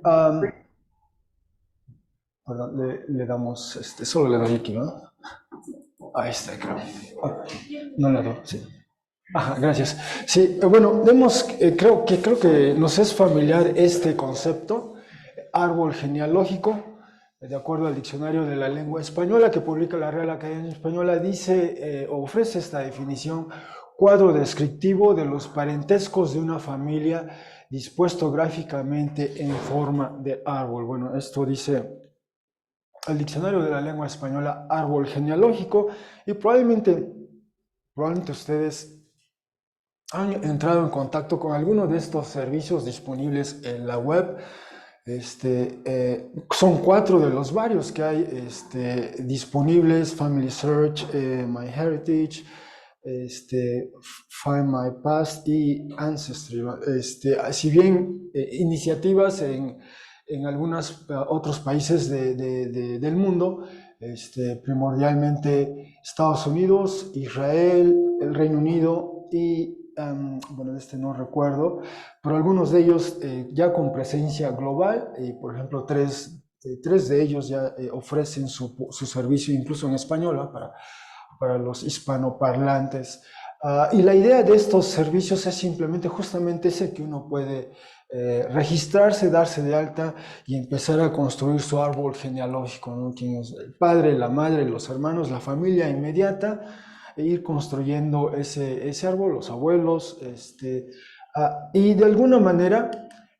am, perdón, le damos, solo le doy aquí, ¿no? Ahí está, creo. Ah, no le doy, sí. Ajá, gracias. Sí, bueno, creo que nos es familiar este concepto, árbol genealógico, de acuerdo al diccionario de la lengua española que publica la Real Academia Española, dice o ofrece esta definición: cuadro descriptivo de los parentescos de una familia dispuesto gráficamente en forma de árbol. Bueno, esto dice el diccionario de la lengua española, árbol genealógico, y probablemente ustedes han entrado en contacto con alguno de estos servicios disponibles en la web. Son 4 de los varios que hay disponibles: Family Search, MyHeritage, Find My Past y Ancestry. Si bien iniciativas en algunos otros países del mundo, primordialmente Estados Unidos, Israel, el Reino Unido y, bueno, no recuerdo, pero algunos de ellos ya con presencia global, por ejemplo, tres de ellos ya ofrecen su servicio incluso en español, ¿no? Para los hispanoparlantes. Y la idea de estos servicios es simplemente justamente ese, que uno puede registrarse, darse de alta y empezar a construir su árbol genealógico, ¿no? Quién es el padre, la madre, los hermanos, la familia inmediata, e ir construyendo ese árbol, los abuelos, y de alguna manera,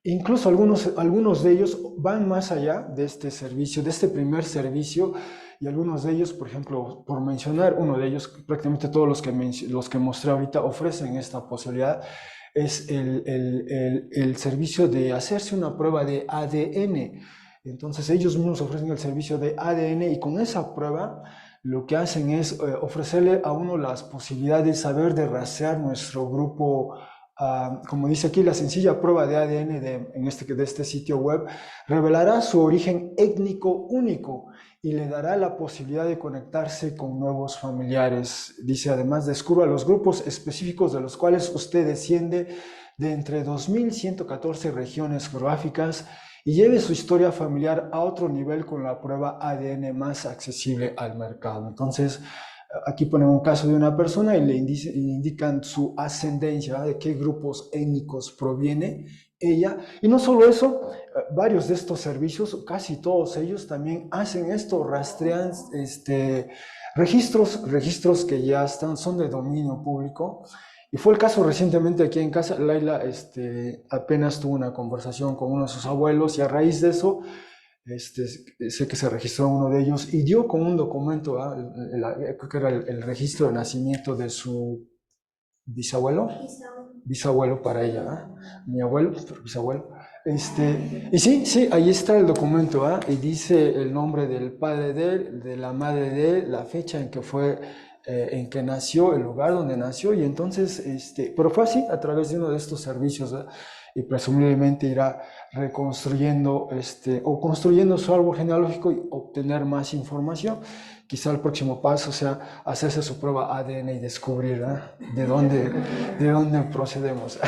incluso algunos de ellos van más allá de este servicio, de este primer servicio, y algunos de ellos, por ejemplo, por mencionar uno de ellos, prácticamente todos los que mostré ahorita ofrecen esta posibilidad, es el servicio de hacerse una prueba de ADN. Entonces ellos mismos ofrecen el servicio de ADN, y con esa prueba lo que hacen es ofrecerle a uno las posibilidades de saber, de rastrear nuestro grupo. Como dice aquí, la sencilla prueba de ADN de este sitio web revelará su origen étnico único y le dará la posibilidad de conectarse con nuevos familiares. Dice, además, descubra los grupos específicos de los cuales usted desciende de entre 2.114 regiones geográficas, y lleve su historia familiar a otro nivel con la prueba ADN más accesible al mercado. Entonces, aquí ponen un caso de una persona y le indican su ascendencia, de qué grupos étnicos proviene ella. Y no solo eso, varios de estos servicios, casi todos ellos también hacen esto, rastrean registros que ya son de dominio público. Y fue el caso recientemente aquí en casa. Laila apenas tuvo una conversación con uno de sus abuelos, y a raíz de eso sé que se registró uno de ellos y dio con un documento, creo que era el registro de nacimiento de su bisabuelo, bisabuelo para ella, mi abuelo, pero bisabuelo. Y sí, ahí está el documento, y dice el nombre del padre de él, de la madre de él, la fecha en que nació, el lugar donde nació, y entonces, pero fue así, a través de uno de estos servicios, y presumiblemente irá reconstruyendo o construyendo su árbol genealógico y obtener más información. Quizá el próximo paso sea hacerse su prueba ADN y descubrir de dónde procedemos.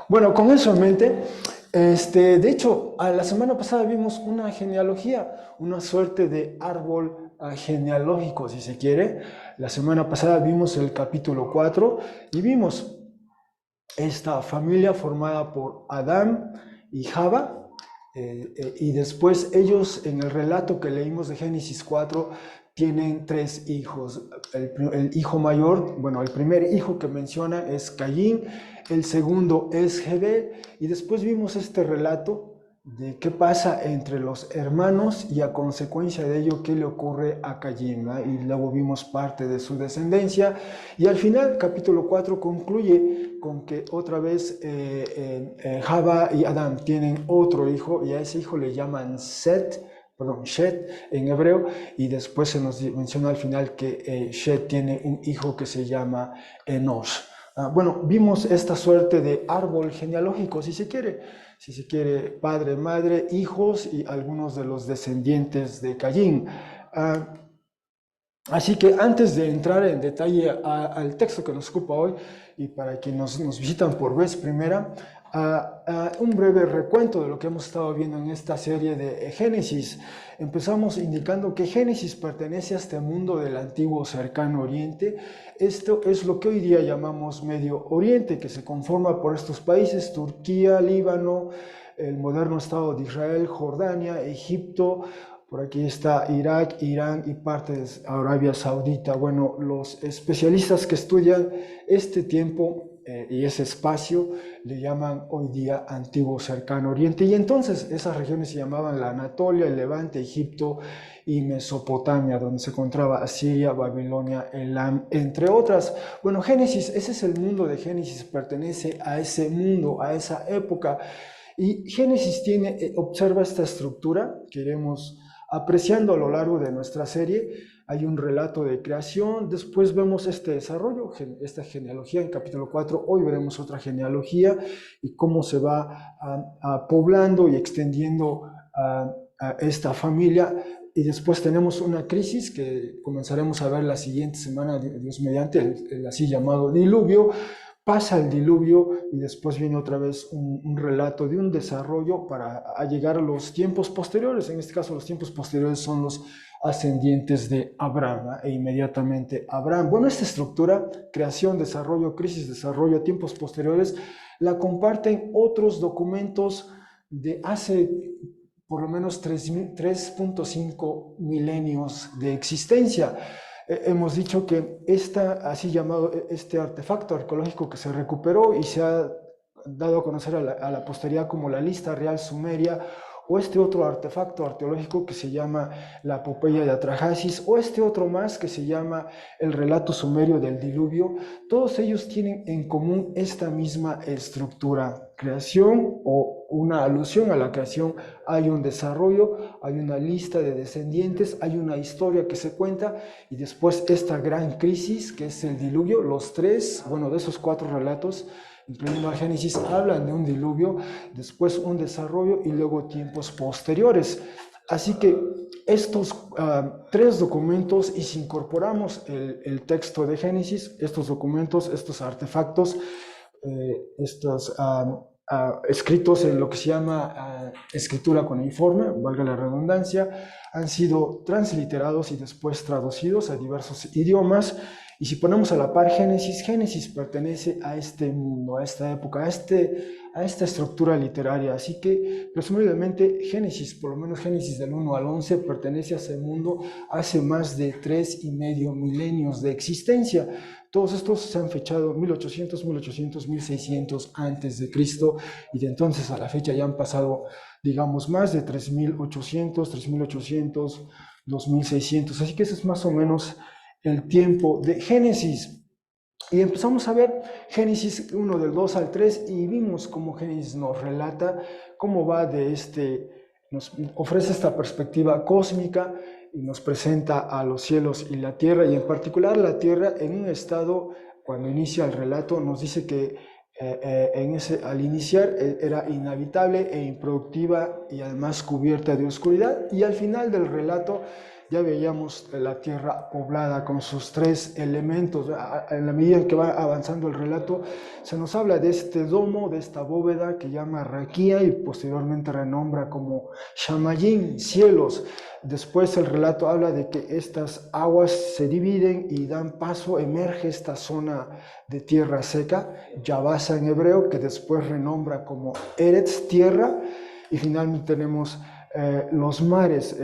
Bueno, con eso en mente, de hecho, la semana pasada vimos una genealogía, una suerte de árbol genealógico, si se quiere. La semana pasada vimos el capítulo 4 y vimos esta familia formada por Adán y Java, y después ellos, en el relato que leímos de Génesis 4, tienen 3 hijos. El hijo mayor, bueno, el primer hijo que menciona es Caín, el segundo es Jebel, y después vimos este relato de qué pasa entre los hermanos y a consecuencia de ello qué le ocurre a Caín, ¿no? Y luego vimos parte de su descendencia, y al final capítulo 4 concluye con que otra vez Java y Adán tienen otro hijo, y a ese hijo le llaman Shet en hebreo, y después se nos menciona al final que Shet tiene un hijo que se llama Enosh. Bueno, vimos esta suerte de árbol genealógico, si se quiere, padre, madre, hijos y algunos de los descendientes de Caín. Así que antes de entrar en detalle al texto que nos ocupa hoy, y para quienes nos visitan por vez primera, Un breve recuento de lo que hemos estado viendo en esta serie de Génesis. Empezamos indicando que Génesis pertenece a este mundo del antiguo cercano oriente. Esto es lo que hoy día llamamos Medio Oriente, que se conforma por estos países: Turquía, Líbano, el moderno Estado de Israel, Jordania, Egipto. Por aquí está Irak, Irán y parte de Arabia Saudita. Bueno, los especialistas que estudian este tiempo y ese espacio le llaman hoy día Antiguo Cercano Oriente. Y entonces esas regiones se llamaban la Anatolia, el Levante, Egipto y Mesopotamia, donde se encontraba Asiria, Babilonia, Elam, entre otras. Bueno, Génesis, ese es el mundo de Génesis, pertenece a ese mundo, a esa época. Y Génesis observa esta estructura que iremos apreciando a lo largo de nuestra serie. Hay un relato de creación, después vemos este desarrollo, esta genealogía en capítulo 4, hoy veremos otra genealogía y cómo se va poblando y extendiendo a esta familia. Y después tenemos una crisis que comenzaremos a ver la siguiente semana, Dios mediante, el así llamado diluvio. Pasa el diluvio y después viene otra vez un relato de un desarrollo para llegar a los tiempos posteriores. En este caso, los tiempos posteriores son los ascendientes de Abraham, e inmediatamente Abraham. Bueno, esta estructura, creación, desarrollo, crisis, desarrollo, tiempos posteriores, la comparten otros documentos de hace por lo menos 3.5 milenios de existencia. Hemos dicho que este artefacto arqueológico que se recuperó y se ha dado a conocer a la posteridad como la lista real sumeria, o este otro artefacto arqueológico que se llama la epopeya de Atrahasis, o este otro más que se llama el relato sumerio del diluvio, todos ellos tienen en común esta misma estructura: creación o una alusión a la creación, hay un desarrollo, hay una lista de descendientes, hay una historia que se cuenta y después esta gran crisis que es el diluvio. Los tres, bueno, de esos 4 relatos, incluyendo a Génesis, hablan de un diluvio, después un desarrollo y luego tiempos posteriores. Así que estos 3 documentos, y si incorporamos el texto de Génesis, estos documentos, estos artefactos, estos escritos en lo que se llama escritura cuneiforme, valga la redundancia, han sido transliterados y después traducidos a diversos idiomas. Y si ponemos a la par Génesis pertenece a este mundo, a esta época, a esta estructura literaria. Así que, presumiblemente, Génesis, por lo menos Génesis del 1 al 11, pertenece a ese mundo hace más de 3,5 milenios de existencia. Todos estos se han fechado 1800, 1600 antes de Cristo, y de entonces a la fecha ya han pasado, digamos, más de 3800, 2600. Así que ese es más o menos el tiempo de Génesis. Y empezamos a ver Génesis 1 del 2 al 3 y vimos cómo Génesis nos relata cómo va nos ofrece esta perspectiva cósmica y nos presenta a los cielos y la tierra, y en particular la tierra en un estado, cuando inicia el relato, nos dice que al iniciar era inhabitable e improductiva y además cubierta de oscuridad, y al final del relato ya veíamos la tierra poblada con sus 3 elementos. En la medida en que va avanzando el relato, se nos habla de este domo, de esta bóveda que llama Raquía y posteriormente renombra como Shamayim, cielos. Después el relato habla de que estas aguas se dividen y dan paso, emerge esta zona de tierra seca, Yabasa en hebreo, que después renombra como Eretz, tierra, y finalmente tenemos los mares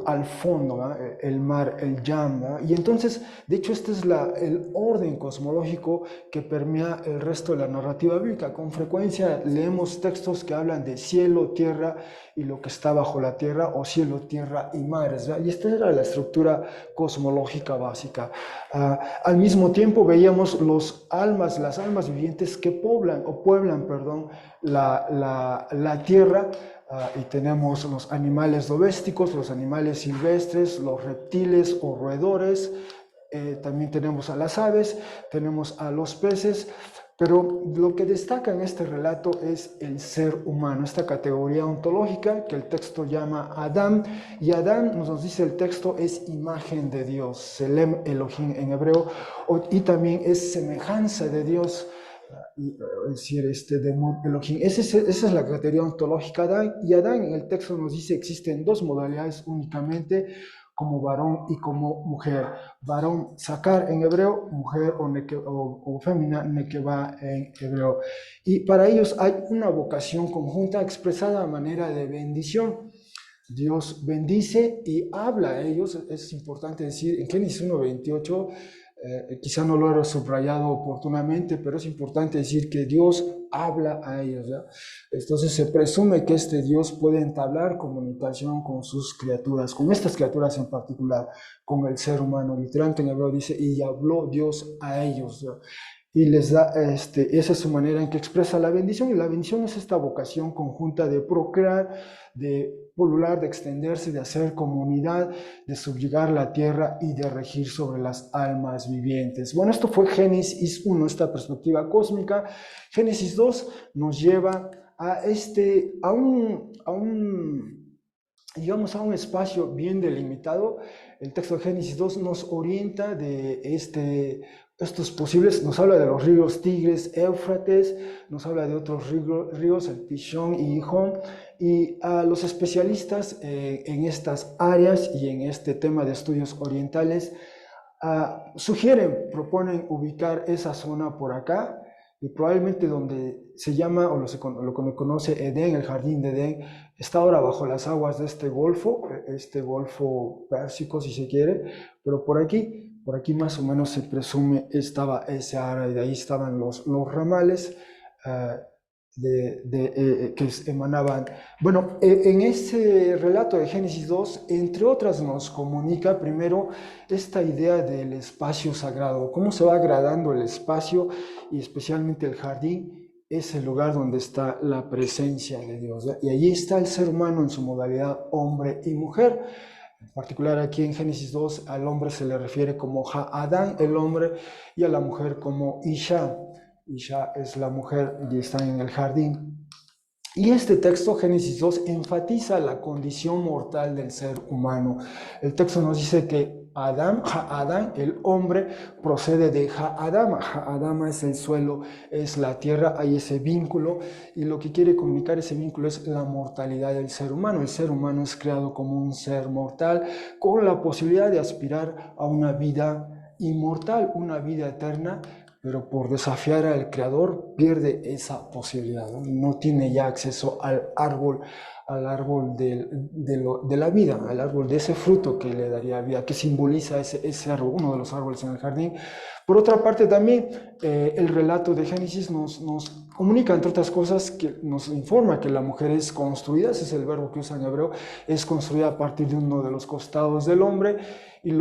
al fondo, el mar, el Yam. Y entonces, de hecho, este es el orden cosmológico que permea el resto de la narrativa bíblica. Con frecuencia leemos textos que hablan de cielo, tierra y lo que está bajo la tierra, o cielo, tierra y mares. Y esta era la estructura cosmológica básica. Al mismo tiempo veíamos las almas vivientes que pueblan la tierra. Y tenemos los animales domésticos, los animales silvestres, los reptiles o roedores, también tenemos a las aves, tenemos a los peces, pero lo que destaca en este relato es el ser humano, esta categoría ontológica que el texto llama Adán, y Adán, nos dice el texto, es imagen de Dios, Selem Elohim en hebreo, y también es semejanza de Dios. es decir, Demut Elohim. Esa es la categoría ontológica de Adán, y Adán en el texto nos dice que existen dos modalidades únicamente, como varón y como mujer. Varón, sacar en hebreo, mujer o fémina, nekeva en hebreo. Y para ellos hay una vocación conjunta expresada a manera de bendición. Dios bendice y habla a ellos. Es importante decir, en Génesis 1:28, quizá no lo he subrayado oportunamente, pero es importante decir que Dios habla a ellos, ¿ya? Entonces se presume que este Dios puede entablar comunicación con sus criaturas, con estas criaturas en particular, con el ser humano. Literalmente en hebreo dice, y habló Dios a ellos, ¿ya? Y les da, esa es su manera en que expresa la bendición, y la bendición es esta vocación conjunta de procrear, de pulular, de extenderse, de hacer comunidad, de subyugar la tierra y de regir sobre las almas vivientes. Bueno, esto fue Génesis 1, esta perspectiva cósmica. Génesis 2 nos lleva digamos, a un espacio bien delimitado. El texto de Génesis 2 nos orienta de estos posibles, nos habla de los ríos Tigres, Éufrates, nos habla de otros ríos, el Pishón y Gihón, y a los especialistas en estas áreas y en este tema de estudios orientales proponen ubicar esa zona por acá, y probablemente donde se llama o lo que conoce Edén, el jardín de Edén, está ahora bajo las aguas de este golfo Pérsico si se quiere, pero por aquí más o menos se presume estaba esa área, y de ahí estaban los ramales que emanaban. Bueno, en ese relato de Génesis 2, entre otras, nos comunica primero esta idea del espacio sagrado, cómo se va agradando el espacio, y especialmente el jardín es el lugar donde está la presencia de Dios, ¿ya? Y allí está el ser humano en su modalidad hombre y mujer. En particular aquí en Génesis 2 al hombre se le refiere como Ha-Adán, el hombre, y a la mujer como Isha. Isha es la mujer y están en el jardín. Y este texto, Génesis 2, enfatiza la condición mortal del ser humano. El texto nos dice que Ha-Adán, el hombre, procede de Ha-Adama. Ha-Adama es el suelo, es la tierra, hay ese vínculo, y lo que quiere comunicar ese vínculo es la mortalidad del ser humano. El ser humano es creado como un ser mortal, con la posibilidad de aspirar a una vida inmortal, una vida eterna, pero por desafiar al Creador pierde esa posibilidad, ¿no? No tiene ya acceso al árbol de la vida, al árbol de ese fruto que le daría vida, que simboliza ese árbol, uno de los árboles en el jardín. Por otra parte, también el relato de Génesis nos comunica, entre otras cosas, que nos informa que la mujer es construida, ese es el verbo que usa en hebreo, es construida a partir de uno de los costados del hombre, y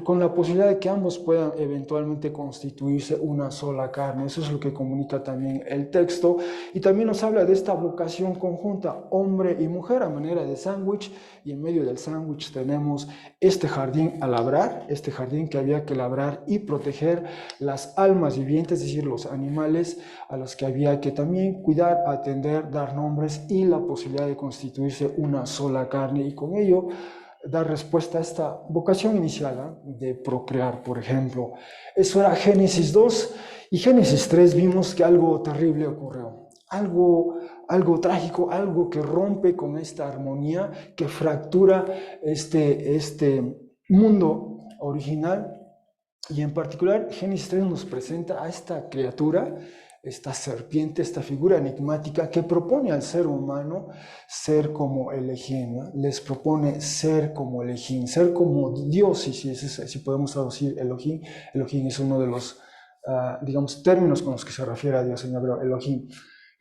con la posibilidad de que ambos puedan eventualmente constituirse una sola carne. Eso es lo que comunica también el texto, y también nos habla de esta vocación conjunta, hombre y mujer, a manera de sándwich, y en medio del sándwich tenemos este jardín a labrar, este jardín que había que labrar y proteger las almas vivientes, es decir, los animales a los que había que también cuidar, atender, dar nombres, y la posibilidad de constituirse una sola carne, y con ello dar respuesta a esta vocación inicial, ¿eh? De procrear, por ejemplo. Eso era Génesis 2, y Génesis 3 vimos que algo terrible ocurrió, algo trágico, algo que rompe con esta armonía, que fractura este mundo original. Y en particular, Génesis 3 nos presenta a esta criatura, esta serpiente, esta figura enigmática que propone al ser humano ser como Elohim, ¿no? Les propone ser como Elohim, ser como Dios, si podemos traducir Elohim. Elohim es uno de los, digamos, términos con los que se refiere a Dios en hebreo, Elohim.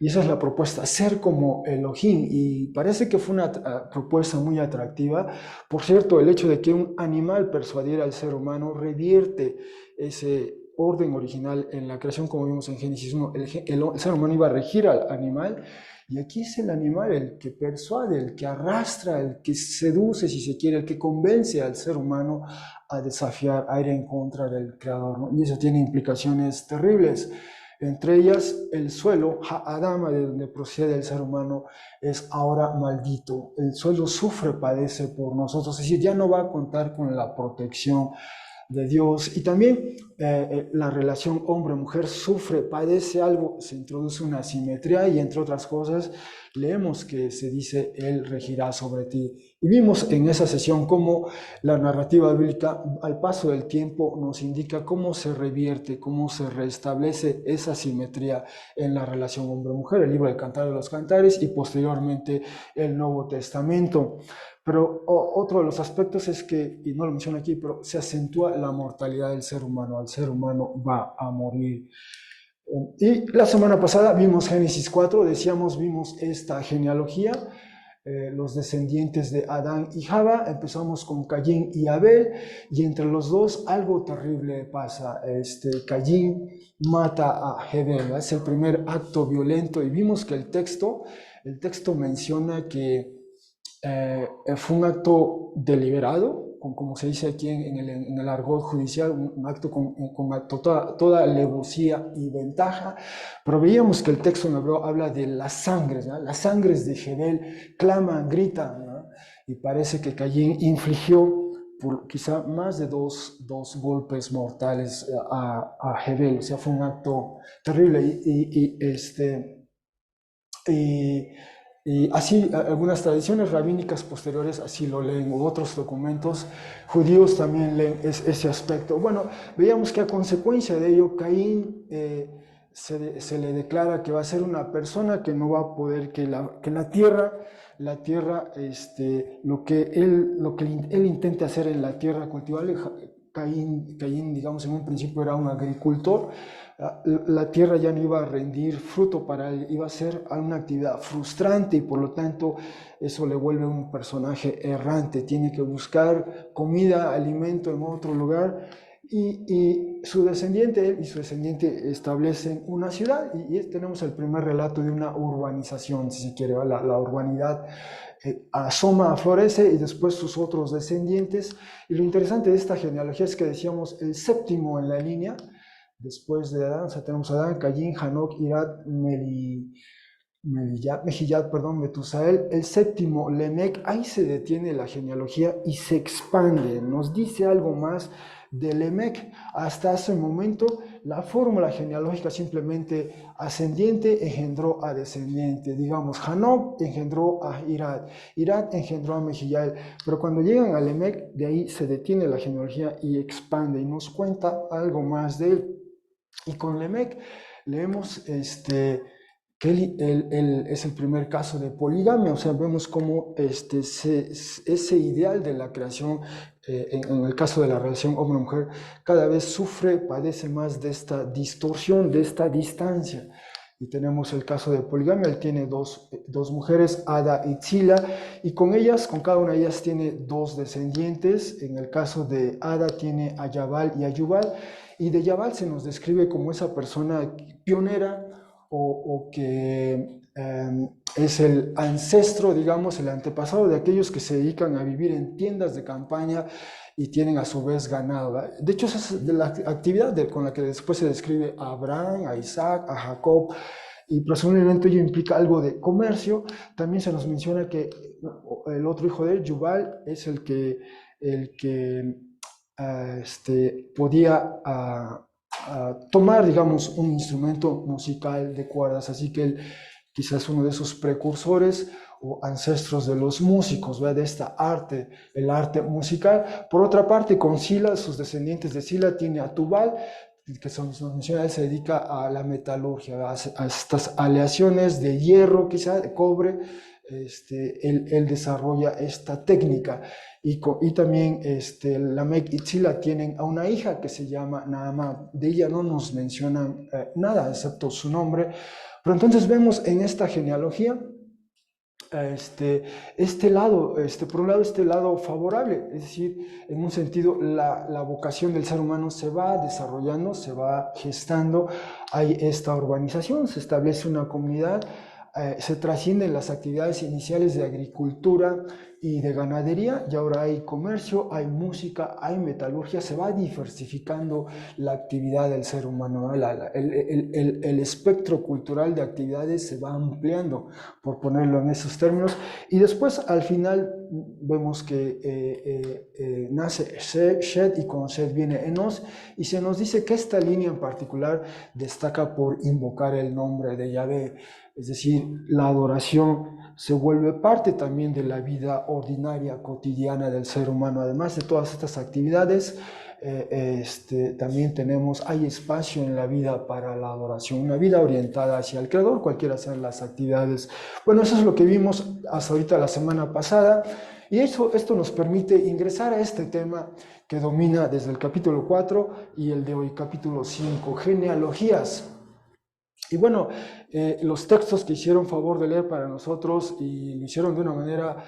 Y esa es la propuesta, ser como Elohim. Y parece que fue una propuesta muy atractiva. Por cierto, el hecho de que un animal persuadiera al ser humano revierte ese orden original en la creación, como vimos en Génesis 1. El ser humano iba a regir al animal, y aquí es el animal el que persuade, el que arrastra, el que seduce, si se quiere, el que convence al ser humano a desafiar, a ir en contra del Creador, ¿no? Y eso tiene implicaciones terribles. Entre ellas, el suelo, Ha-Adama, de donde procede el ser humano, es ahora maldito. El suelo sufre, padece por nosotros, es decir, ya no va a contar con la protección de Dios. Y también la relación hombre-mujer sufre, padece algo, se introduce una asimetría y entre otras cosas leemos que se dice, Él regirá sobre ti. Y vimos en esa sesión cómo la narrativa bíblica al paso del tiempo nos indica cómo se revierte, cómo se restablece esa simetría en la relación hombre-mujer, el libro del Cantar de los Cantares y posteriormente el Nuevo Testamento. Pero otro de los aspectos es que, y no lo menciono aquí, pero se acentúa la mortalidad del ser humano. El ser humano va a morir. Y la semana pasada vimos Génesis 4, decíamos, vimos esta genealogía, los descendientes de Adán y Java. Empezamos con Caín y Abel, y entre los dos algo terrible pasa. Caín mata a Hebel, es el primer acto violento, y vimos que el texto menciona que fue un acto deliberado, como se dice aquí en el argot judicial, un acto con toda alevosía y ventaja, pero veíamos que el texto en hebreo habla de las sangres, ¿no? Las sangres de Hebel claman, gritan, ¿no? Y parece que Caín infligió por quizá más de dos golpes mortales a Hebel, o sea, fue un acto terrible. Y así algunas tradiciones rabínicas posteriores así lo leen, u otros documentos judíos también leen ese aspecto. Bueno, veíamos que a consecuencia de ello, Caín se le declara que va a ser una persona que no va a poder, que la tierra, lo que él intente hacer en la tierra, cultivar. Caín, digamos, en un principio era un agricultor. La tierra ya no iba a rendir fruto para él, iba a ser una actividad frustrante y por lo tanto eso le vuelve un personaje errante, tiene que buscar comida, alimento en otro lugar y su descendiente, él y su descendiente establecen una ciudad y tenemos el primer relato de una urbanización, si se quiere, la urbanidad asoma, florece y después sus otros descendientes. Y lo interesante de esta genealogía es que decíamos el séptimo en la línea. Después de Adán, o sea, tenemos a Adán, Caín, Hanok, Irad, Mejillat, Metusael. El séptimo, Lemec, ahí se detiene la genealogía y se expande. Nos dice algo más de Lemec. Hasta ese momento, la fórmula genealógica simplemente ascendiente engendró a descendiente. Digamos, Hanok engendró a Irad, Irad engendró a Mejillat. Pero cuando llegan a Lemec, de ahí se detiene la genealogía y expande y nos cuenta algo más de él. Y con Lemec leemos que él es el primer caso de poligamia, o sea, vemos cómo ese ideal de la creación, en el caso de la relación hombre-mujer, cada vez sufre, padece más de esta distorsión, de esta distancia. Y tenemos el caso de poligamia, él tiene dos mujeres, Ada y Tzila, y con cada una de ellas tiene dos descendientes. En el caso de Ada tiene a Yabal y a Yubal, y de Yabal se nos describe como esa persona pionera o que es el ancestro, digamos, el antepasado de aquellos que se dedican a vivir en tiendas de campaña y tienen a su vez ganado, ¿verdad? De hecho, esa es de la actividad con la que después se describe a Abraham, a Isaac, a Jacob, y presumiblemente ello implica algo de comercio. También se nos menciona que el otro hijo de él, Yubal, es el que podía tomar, digamos, un instrumento musical de cuerdas, así que él quizás uno de esos precursores o ancestros de los músicos, ¿verdad? De esta arte, el arte musical. Por otra parte, con Sila, sus descendientes de Sila, tiene a Tubal, que se nos menciona, él se dedica a la metalurgia, a estas aleaciones de hierro, quizá de cobre. Él desarrolla esta técnica y también Lamec y Tzila tienen a una hija que se llama Naamá. De ella no nos mencionan nada excepto su nombre, pero entonces vemos en esta genealogía por un lado, este lado favorable, es decir, en un sentido, la vocación del ser humano se va desarrollando, se va gestando, hay esta urbanización, se establece una comunidad, se trascienden las actividades iniciales de agricultura y de ganadería, y ahora hay comercio, hay música, hay metalurgia, se va diversificando la actividad del ser humano, ¿no? El espectro cultural de actividades se va ampliando, por ponerlo en esos términos, y después al final vemos que nace Shed, y con Shed viene Enos, y se nos dice que esta línea en particular destaca por invocar el nombre de Yahvé. Es decir, la adoración se vuelve parte también de la vida ordinaria, cotidiana del ser humano. Además de todas estas actividades, también hay espacio en la vida para la adoración, una vida orientada hacia el Creador, cualquiera sean las actividades. Bueno, eso es lo que vimos hasta ahorita la semana pasada, y esto nos permite ingresar a este tema que domina desde el capítulo 4 y el de hoy, capítulo 5, genealogías. Y bueno, los textos que hicieron favor de leer para nosotros y lo hicieron de una manera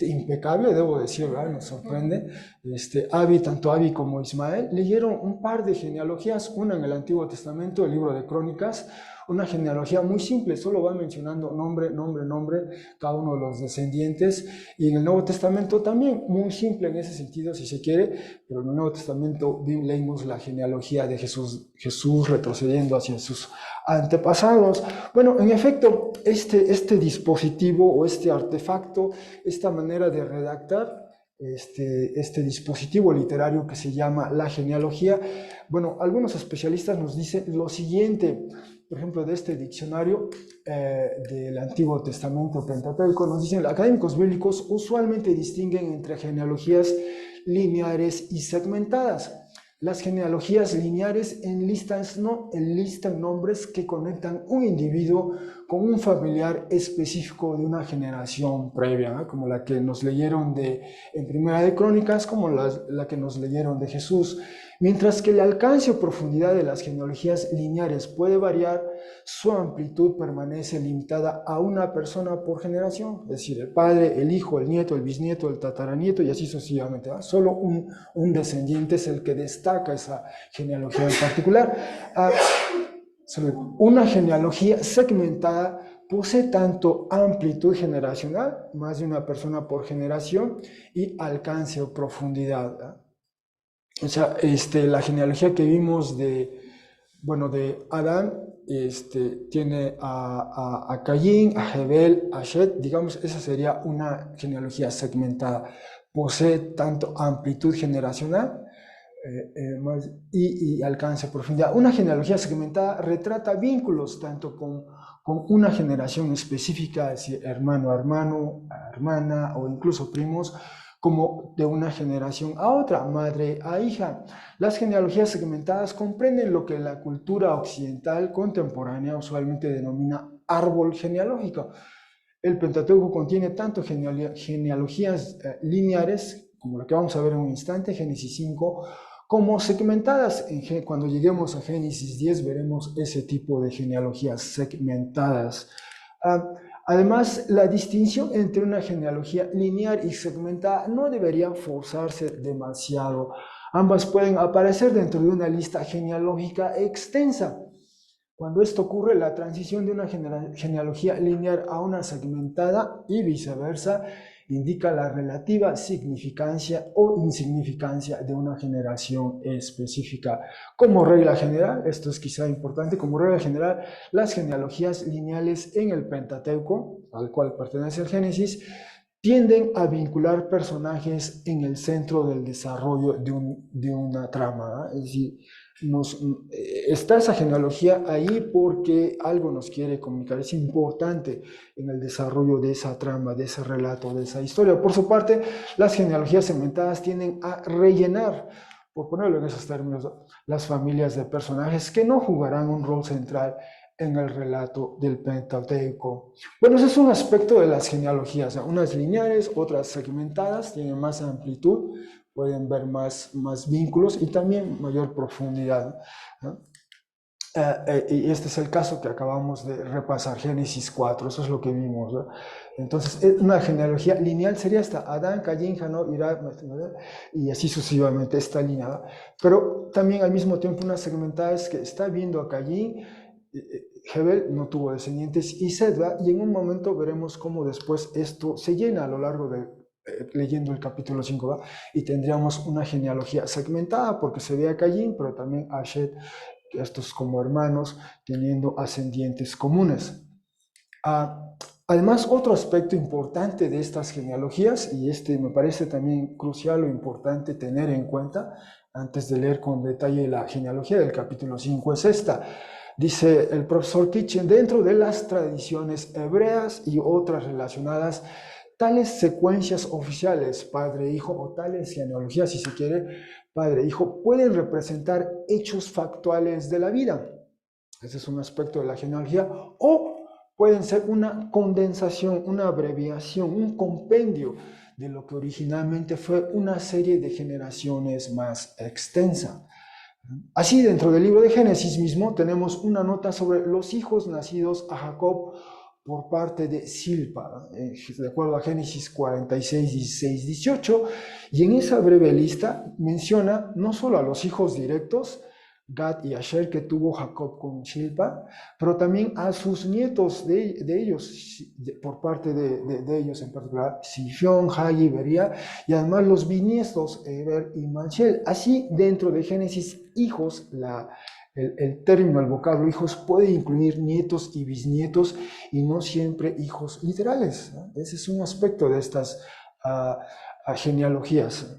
impecable, debo decir, ¿verdad? Nos sorprende. Tanto Abi como Ismael leyeron un par de genealogías, una en el Antiguo Testamento, el libro de Crónicas, una genealogía muy simple, solo va mencionando nombre, cada uno de los descendientes, y en el Nuevo Testamento también muy simple en ese sentido, si se quiere, pero en el Nuevo Testamento leímos la genealogía de Jesús retrocediendo hacia sus antepasados. Bueno, en efecto, este dispositivo o este artefacto, esta manera de redactar, este dispositivo literario que se llama la genealogía, bueno, algunos especialistas nos dicen lo siguiente, por ejemplo, de este diccionario del Antiguo Testamento Pentateuco, nos dicen, los académicos bíblicos usualmente distinguen entre genealogías lineares y segmentadas. Las genealogías lineares enlistan nombres que conectan un individuo con un familiar específico de una generación previa, ¿no? Como la que nos leyeron en Primera de Crónicas, como la que nos leyeron de Jesús. Mientras que el alcance o profundidad de las genealogías lineares puede variar, su amplitud permanece limitada a una persona por generación, es decir, el padre, el hijo, el nieto, el bisnieto, el tataranieto y así sucesivamente, ¿no? Solo un descendiente es el que destaca esa genealogía en particular. Una genealogía segmentada posee tanto amplitud generacional, más de una persona por generación, y alcance o profundidad, ¿no? O sea, la genealogía que vimos de Adán, tiene a Caín, a Jebel, a Shed, digamos, esa sería una genealogía segmentada. Posee tanto amplitud generacional y alcance profundidad. Una genealogía segmentada retrata vínculos tanto con una generación específica, es decir, hermano a hermano, a hermana o incluso primos, como de una generación a otra, madre a hija. Las genealogías segmentadas comprenden lo que la cultura occidental contemporánea usualmente denomina árbol genealógico. El Pentateuco contiene tanto genealogías lineares, como la que vamos a ver en un instante, Génesis 5, como segmentadas. Cuando lleguemos a Génesis 10 veremos ese tipo de genealogías segmentadas. Además, la distinción entre una genealogía lineal y segmentada no debería forzarse demasiado. Ambas pueden aparecer dentro de una lista genealógica extensa. Cuando esto ocurre, la transición de una genealogía lineal a una segmentada y viceversa indica la relativa significancia o insignificancia de una generación específica. Como regla general, esto es quizá importante, como regla general, las genealogías lineales en el Pentateuco, al cual pertenece el Génesis, tienden a vincular personajes en el centro del desarrollo de una trama, ¿eh? Es decir, está esa genealogía ahí porque algo nos quiere comunicar, es importante en el desarrollo de esa trama, de ese relato, de esa historia. Por su parte, las genealogías segmentadas tienden a rellenar, por ponerlo en esos términos, las familias de personajes que no jugarán un rol central en el relato del Pentateuco. Bueno, ese es un aspecto de las genealogías, ¿no? Unas lineares, otras segmentadas, tienen más amplitud, pueden ver más vínculos y también mayor profundidad, ¿no? Y este es el caso que acabamos de repasar, Génesis 4, eso es lo que vimos, ¿no? Entonces, una genealogía lineal sería esta, Adán, Caín, Janob, Irad, y así sucesivamente, esta línea, ¿no? Pero también al mismo tiempo una segmentada es que está viendo a Caín Hebel no tuvo descendientes y Seth, y en un momento veremos cómo después esto se llena a lo largo de leyendo el capítulo 5, ¿va? Y tendríamos una genealogía segmentada porque se ve a Caín, pero también a Seth, estos como hermanos, teniendo ascendientes comunes. Además, otro aspecto importante de estas genealogías, y este me parece también crucial o importante tener en cuenta antes de leer con detalle la genealogía del capítulo 5, es esta. Dice el profesor Kitchen, dentro de las tradiciones hebreas y otras relacionadas, tales secuencias oficiales, padre-hijo, o tales genealogías, si se quiere, padre-hijo, pueden representar hechos factuales de la vida. Ese es un aspecto de la genealogía. O pueden ser una condensación, una abreviación, un compendio de lo que originalmente fue una serie de generaciones más extensa. Así, dentro del libro de Génesis mismo tenemos una nota sobre los hijos nacidos a Jacob por parte de Silpa, de acuerdo a Génesis 46, 16, 18, y en esa breve lista menciona no solo a los hijos directos, Gad y Asher, que tuvo Jacob con Silpa, pero también a sus nietos de ellos, por parte de ellos en particular, Sifión, Hagi, Bería, y además los bisnietos, Eber y Manchel. Así, dentro de Génesis, hijos, el término, el vocablo hijos puede incluir nietos y bisnietos y no siempre hijos literales, ¿no? Ese es un aspecto de estas genealogías.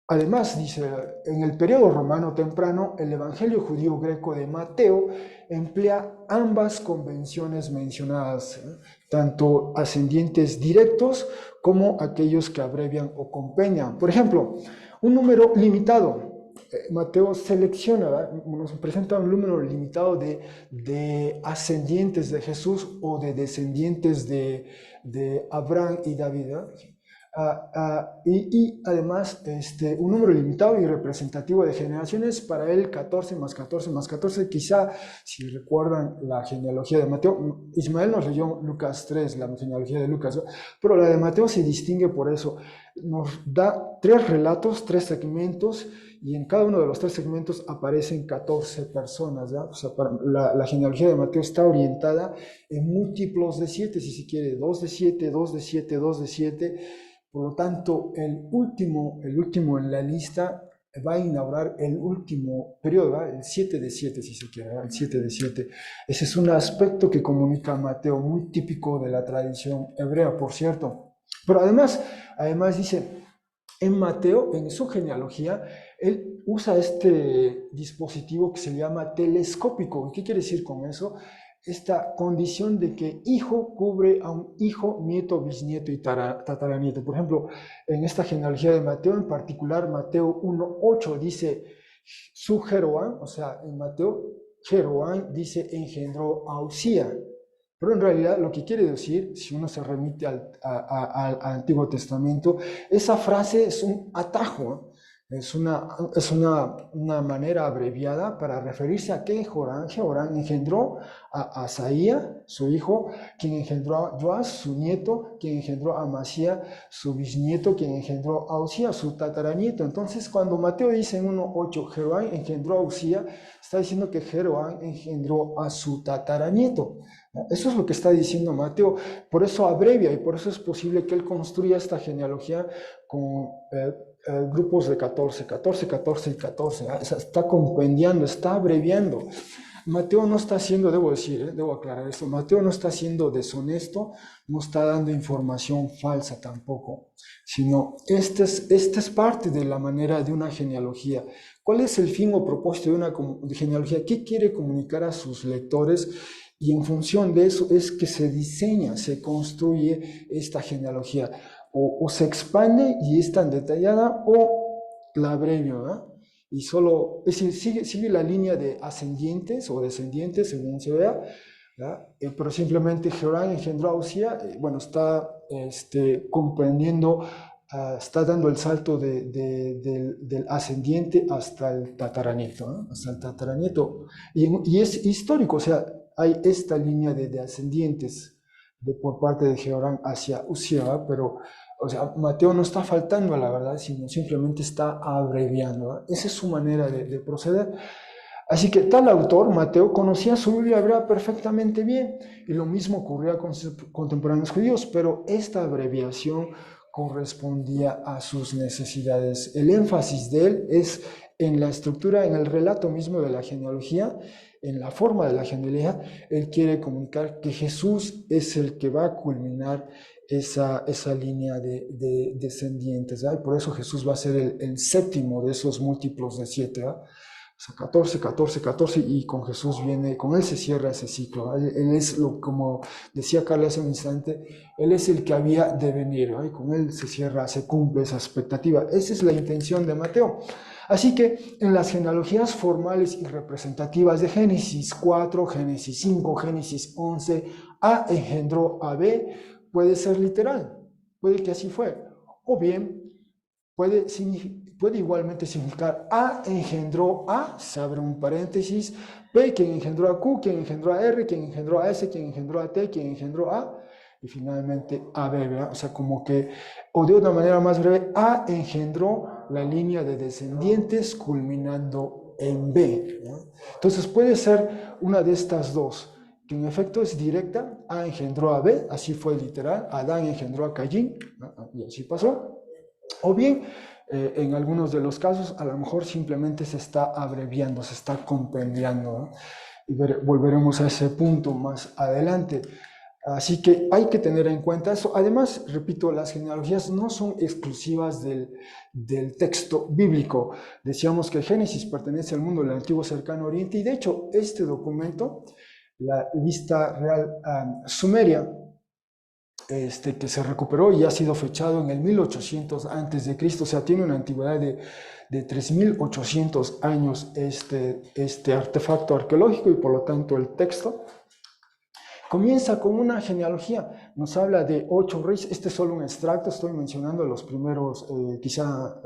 Además, dice, en el periodo romano temprano, el Evangelio judío greco de Mateo emplea ambas convenciones mencionadas, tanto ascendientes directos como aquellos que abrevian o compendian. Por ejemplo, un número limitado. Mateo selecciona, nos presenta un número limitado de ascendientes de Jesús o de descendientes de Abraham y David, ¿no? Y además un número limitado y representativo de generaciones, para él 14 más 14 más 14, quizá si recuerdan la genealogía de Mateo, Ismael nos leyó Lucas 3, la genealogía de Lucas, ¿no? Pero la de Mateo se distingue por eso, nos da 3 relatos, 3 segmentos, y en cada uno de los 3 segmentos aparecen 14 personas, ¿no? O sea, la genealogía de Mateo está orientada en múltiplos de 7, si se quiere, 2 de 7, 2 de 7, 2 de 7. Por lo tanto, el último en la lista va a inaugurar el último periodo, ¿verdad? El 7 de 7, si se quiere, ¿verdad? El 7 de 7. Ese es un aspecto que comunica Mateo, muy típico de la tradición hebrea, por cierto. Pero además dice, en Mateo, en su genealogía, él usa este dispositivo que se llama telescópico. ¿Qué quiere decir con eso? Esta condición de que hijo cubre a un hijo, nieto, bisnieto y tataranieto. Por ejemplo, en esta genealogía de Mateo, en particular Mateo 1:8 dice su Jeroán, o sea, en Mateo Jeroán dice engendró a Usía. Pero en realidad lo que quiere decir, si uno se remite al Antiguo Testamento, esa frase es un atajo, es una manera abreviada para referirse a que Jehoram engendró a Asaía, su hijo, quien engendró a Joás, su nieto, quien engendró a Amasía, su bisnieto, quien engendró a Usía, su tataranieto. Entonces, cuando Mateo dice en 1:8, Jeroram engendró a Usía, está diciendo que Jeroram engendró a su tataranieto. Eso es lo que está diciendo Mateo. Por eso abrevia y por eso es posible que él construya esta genealogía con grupos de 14, 14, 14 y 14. Está compendiando, está abreviando. Mateo no está siendo, debo decir, debo aclarar esto, Mateo no está siendo deshonesto, no está dando información falsa tampoco, sino esta es parte de la manera de una genealogía. ¿Cuál es el fin o propósito de una genealogía? ¿Qué quiere comunicar a sus lectores? Y en función de eso es que se diseña, se construye esta genealogía. O se expande y es tan detallada, o la abrevio, ¿no? Y solo, es decir, sigue la línea de ascendientes o descendientes, según se vea, pero simplemente Jehoram engendró a Usía, bueno, está comprendiendo, está dando el salto del ascendiente hasta el tataranieto, ¿no? Hasta el tataranieto. Y es histórico, o sea, hay esta línea de ascendientes por parte de Jehoram hacia Usía, pero, o sea, Mateo no está faltando a la verdad, sino simplemente está abreviando, ¿no? Esa es su manera de proceder. Así que tal autor, Mateo, conocía su Biblia hebrea perfectamente bien, y lo mismo ocurría con sus contemporáneos judíos, pero esta abreviación correspondía a sus necesidades. El énfasis de él es en la estructura, en el relato mismo de la genealogía, en la forma de la genealogía. Él quiere comunicar que Jesús es el que va a culminar esa línea de descendientes, ¿verdad? Y por eso Jesús va a ser el séptimo de esos múltiplos de 7, ¿verdad? O sea, 14, 14, 14, y con Jesús viene, con él se cierra ese ciclo. Él es, como decía Carla hace un instante, él es el que había de venir, ¿no? Y con él se cierra, se cumple esa expectativa. Esa es la intención de Mateo. Así que en las genealogías formales y representativas de Génesis 4, Génesis 5, Génesis 11, A engendró a B, puede ser literal, puede que así fue, o bien puede igualmente significar A engendró A, se abre un paréntesis, P quien engendró a Q, quien engendró a R, quien engendró a S, quien engendró a T, quien engendró a, y finalmente a B, ¿verdad? O sea, como que, o de una manera más breve, A engendró la línea de descendientes culminando en B, ¿no? Entonces puede ser una de estas dos, que en efecto es directa, A engendró a B, así fue literal, Adán engendró a Caín, ¿no? Y así pasó. O bien, en algunos de los casos, a lo mejor simplemente se está abreviando, se está compendiando, ¿no? Y volveremos a ese punto más adelante. Así que hay que tener en cuenta eso. Además, repito, las genealogías no son exclusivas del texto bíblico. Decíamos que Génesis pertenece al mundo del antiguo cercano oriente, y de hecho este documento, la lista real sumeria, que se recuperó y ha sido fechado en el 1800 antes de Cristo, o sea, tiene una antigüedad de 3800 años este artefacto arqueológico, y por lo tanto el texto comienza con una genealogía, nos habla de 8 reyes. Este es solo un extracto, estoy mencionando los primeros, quizá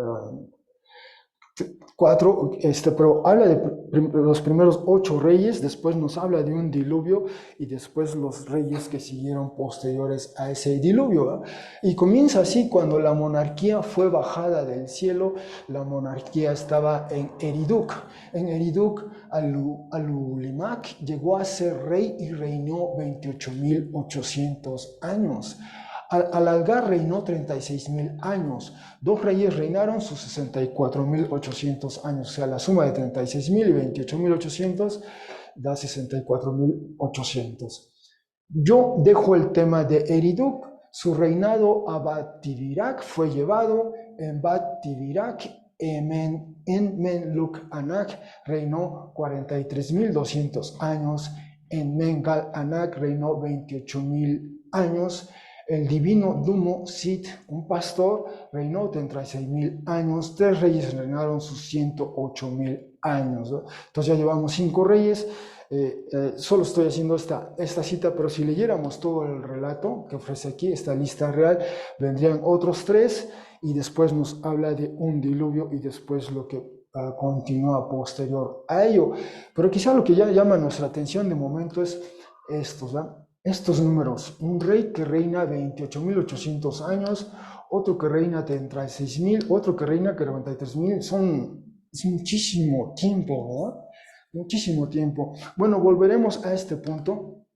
4, pero habla de los primeros 8 reyes, después nos habla de un diluvio, y después los reyes que siguieron posteriores a ese diluvio, ¿verdad? Y comienza así: cuando la monarquía fue bajada del cielo, la monarquía estaba en Eriduk. En Eriduk, Alulimac llegó a ser rey y reinó 28.800 años. Alalgar reinó 36.000 años. 2 reyes reinaron sus 64.800 años. O sea, la suma de 36.000 y 28.800 da 64.800. Yo dejo el tema de Eriduk. Su reinado a Bat-Tibirak fue llevado. En Bat-Tibirak, Enmenluk Anak reinó 43.200 años. Enmengal Anak reinó 28.000 años. El divino Dumo Sid, un pastor, reinó 36.000 años. 3 reyes reinaron sus 108.000 años, ¿no? Entonces ya llevamos 5 reyes. Solo estoy haciendo esta cita, pero si leyéramos todo el relato que ofrece aquí, esta lista real, vendrían otros 3, y después nos habla de un diluvio, y después lo que continúa posterior a ello. Pero quizá lo que ya llama nuestra atención de momento es estos, ¿no? Estos números: un rey que reina 28.800 años, otro que reina 36.000, otro que reina 43.000, es muchísimo tiempo, ¿verdad? Muchísimo tiempo. Bueno, volveremos a este punto,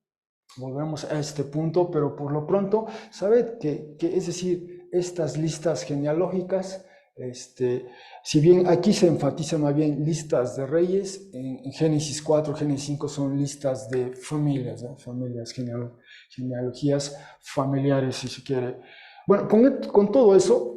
pero por lo pronto, sabed que es decir, estas listas genealógicas, si bien aquí se enfatiza más bien listas de reyes, en Génesis 4, Génesis 5 son listas de familias, ¿no? Familias, genealogías familiares, si se quiere. Bueno, con todo esto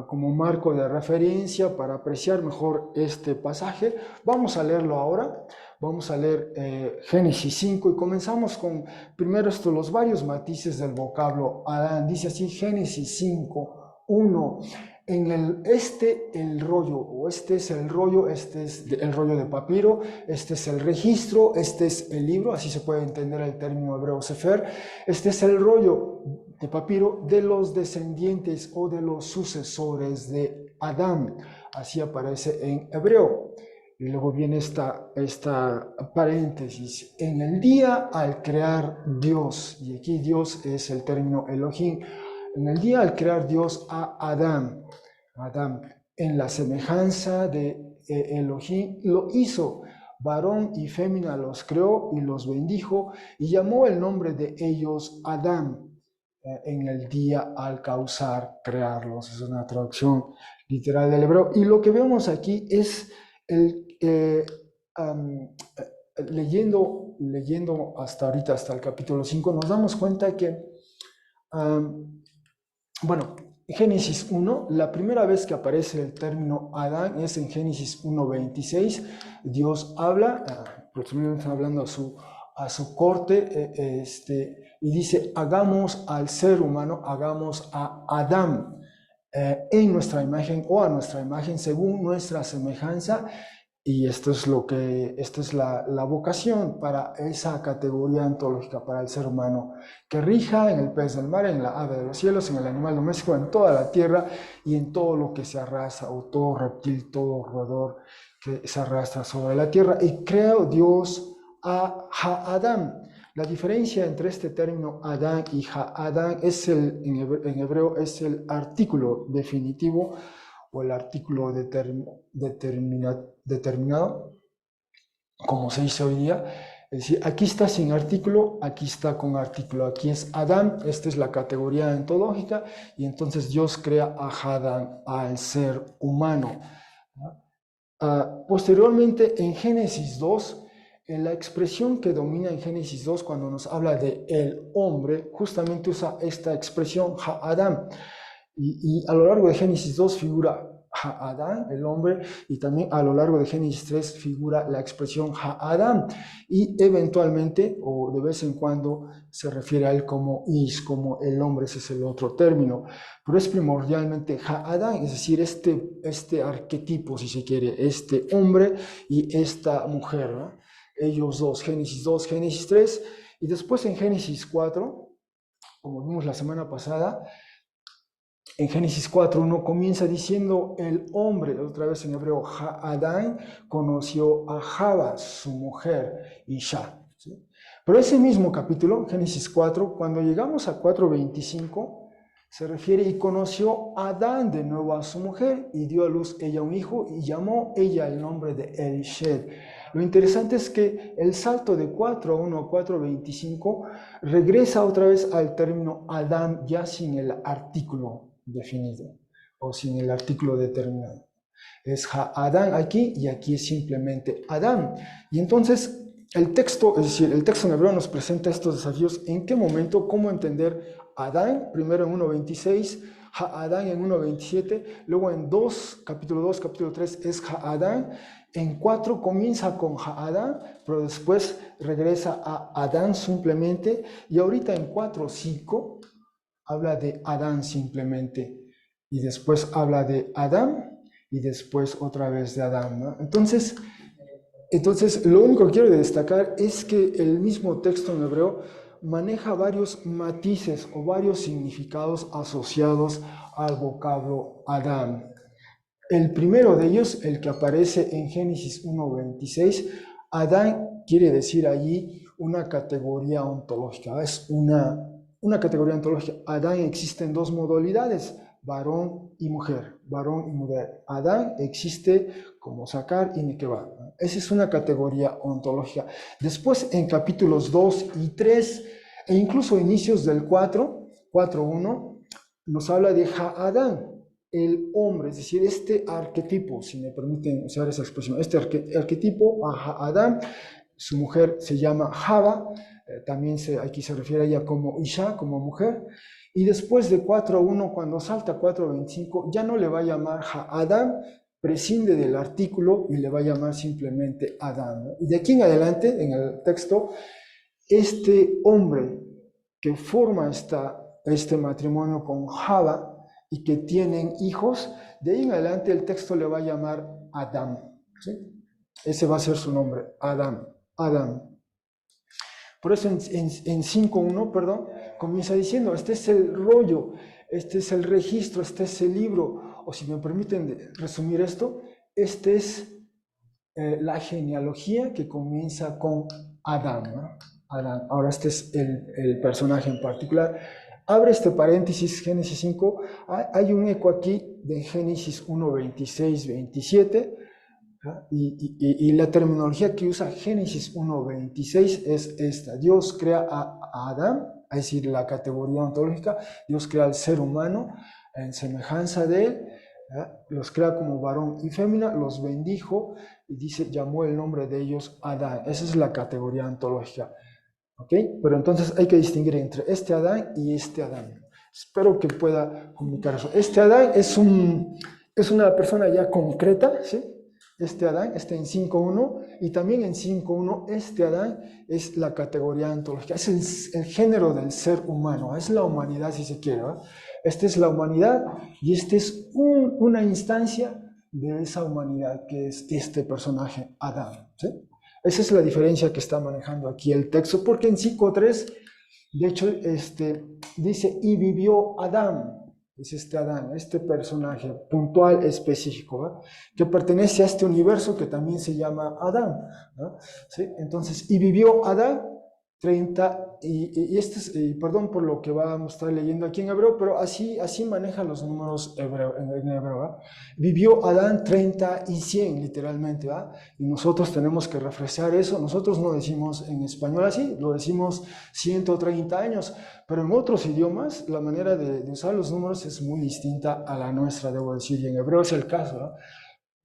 como marco de referencia para apreciar mejor este pasaje, vamos a leerlo ahora. Vamos a leer Génesis 5, y comenzamos con primero los varios matices del vocablo Adán. Dice así, Génesis 5, 1. El rollo, este es el rollo de papiro, este es el registro, este es el libro, así se puede entender el término hebreo sefer. Este es el rollo de papiro de los descendientes o de los sucesores de Adán, así aparece en hebreo. Y luego viene esta paréntesis: en el día al crear Dios, y aquí Dios es el término Elohim, en el día al crear Dios a Adán, en la semejanza de Elohim lo hizo. Varón y fémina los creó y los bendijo y llamó el nombre de ellos Adán en el día al causar crearlos. Es una traducción literal del hebreo. Y lo que vemos aquí es leyendo hasta ahorita, hasta el capítulo 5, nos damos cuenta que, bueno, Génesis 1, la primera vez que aparece el término Adán es en Génesis 1:26. Dios habla, aproximadamente hablando a su corte, y dice, hagamos al ser humano, hagamos a Adán en nuestra imagen o a nuestra imagen según nuestra semejanza. Y esta es la vocación para esa categoría ontológica, para el ser humano, que rija en el pez del mar, en la ave de los cielos, en el animal doméstico, en toda la tierra y en todo lo que se arrastra, o todo reptil, todo roedor que se arrastra sobre la tierra. Y creó Dios a Adán. La diferencia entre este término Adán y Adán es en hebreo es el artículo definitivo o el artículo determinado, como se dice hoy día. Es decir, aquí está sin artículo, aquí está con artículo. Aquí es Adán, esta es la categoría ontológica, y entonces Dios crea a Adán, al ser humano. Posteriormente, en Génesis 2, la expresión que domina en Génesis 2 cuando nos habla de el hombre, justamente usa esta expresión, Adán. Y a lo largo de Génesis 2 figura Adán, el hombre, y también a lo largo de Génesis 3 figura la expresión Adán, y eventualmente o de vez en cuando se refiere a él como como el hombre, ese es el otro término, pero es primordialmente Adán, es decir, este arquetipo, si se quiere, este hombre y esta mujer, ¿no? Ellos dos, Génesis 2, Génesis 3, y después en Génesis 4, como vimos la semana pasada, en Génesis 4:1 comienza diciendo, el hombre, otra vez en hebreo, Adán, conoció a Java, su mujer, Isha. ¿Sí? Pero ese mismo capítulo, Génesis 4, cuando llegamos a 4:25, se refiere, y conoció Adán de nuevo a su mujer, y dio a luz ella un hijo, y llamó ella el nombre de Elished. Lo interesante es que el salto de 4:1 a 4:25 regresa otra vez al término Adán, ya sin el artículo definido o sin el artículo determinado. Es Adán aquí y aquí es simplemente Adán. Y entonces el texto, es decir, el texto en hebreo nos presenta estos desafíos. ¿En qué momento? ¿Cómo entender Adán? Primero en 1:26, Adán en 1:27, luego en capítulo 2, capítulo 3 es Adán. En 4 comienza con Adán, pero después regresa a Adán simplemente. Y ahorita en 4:5 habla de Adán simplemente. Y después habla de Adán y después otra vez de Adán, ¿no? Entonces, lo único que quiero destacar es que el mismo texto en hebreo maneja varios matices o varios significados asociados al vocablo Adán. El primero de ellos, el que aparece en Génesis 1:26, Adán quiere decir allí una categoría ontológica, es una categoría ontológica. Adán existe en dos modalidades, varón y mujer, varón y mujer. Adán existe como Sacar y Nequeva. Esa es una categoría ontológica. Después, en capítulos 2 y 3, e incluso inicios del 4:1, nos habla de Adán, el hombre, es decir, este arquetipo, si me permiten usar esa expresión, este arquetipo, Adán, su mujer se llama Java, también aquí se refiere a ella como Isha, como mujer, y después de 4:1, cuando salta a 4:25, ya no le va a llamar Adán, prescinde del artículo y le va a llamar simplemente Adán, ¿no? Y de aquí en adelante, en el texto, este hombre que forma este matrimonio con Java y que tienen hijos, de ahí en adelante el texto le va a llamar Adán, ¿sí? Ese va a ser su nombre, Adán. Por eso en 5:1, perdón, comienza diciendo, este es el rollo, este es el registro, este es el libro, o si me permiten resumir esto, este es la genealogía que comienza con Adán, ¿no? Adán. Ahora este es el personaje en particular. Abre este paréntesis, Génesis 5, hay un eco aquí de Génesis 1:26-27, ¿ah? Y la terminología que usa Génesis 1:26 es esta. Dios crea a Adán, es decir, la categoría ontológica, Dios crea al ser humano en semejanza de él, ¿ah? Los crea como varón y fémina, los bendijo y dice, llamó el nombre de ellos Adán. Esa es la categoría ontológica. ¿Ok? Pero entonces hay que distinguir entre este Adán y este Adán. Espero que pueda comunicar eso. Este Adán es una persona ya concreta, ¿sí? Este Adán está en 5.1 y también en 5.1 este Adán es la categoría ontológica, es el género del ser humano, es la humanidad si se quiere, ¿verdad? Esta es la humanidad y esta es una instancia de esa humanidad que es este personaje Adán, ¿sí? Esa es la diferencia que está manejando aquí el texto, porque en 5.3, de hecho, dice, y vivió Adán, es este Adán, este personaje puntual, específico, ¿va? Que pertenece a este universo que también se llama Adán, ¿no? ¿Sí? Entonces, y vivió Adán 30, perdón por lo que vamos a estar leyendo aquí en hebreo, pero así maneja los números en hebreo, ¿va? Vivió Adán 30 y 100, literalmente, ¿va? Y nosotros tenemos que refrescar eso. Nosotros no decimos en español así, lo decimos 130 años, pero en otros idiomas la manera de usar los números es muy distinta a la nuestra, debo decir, y en hebreo es el caso, ¿no?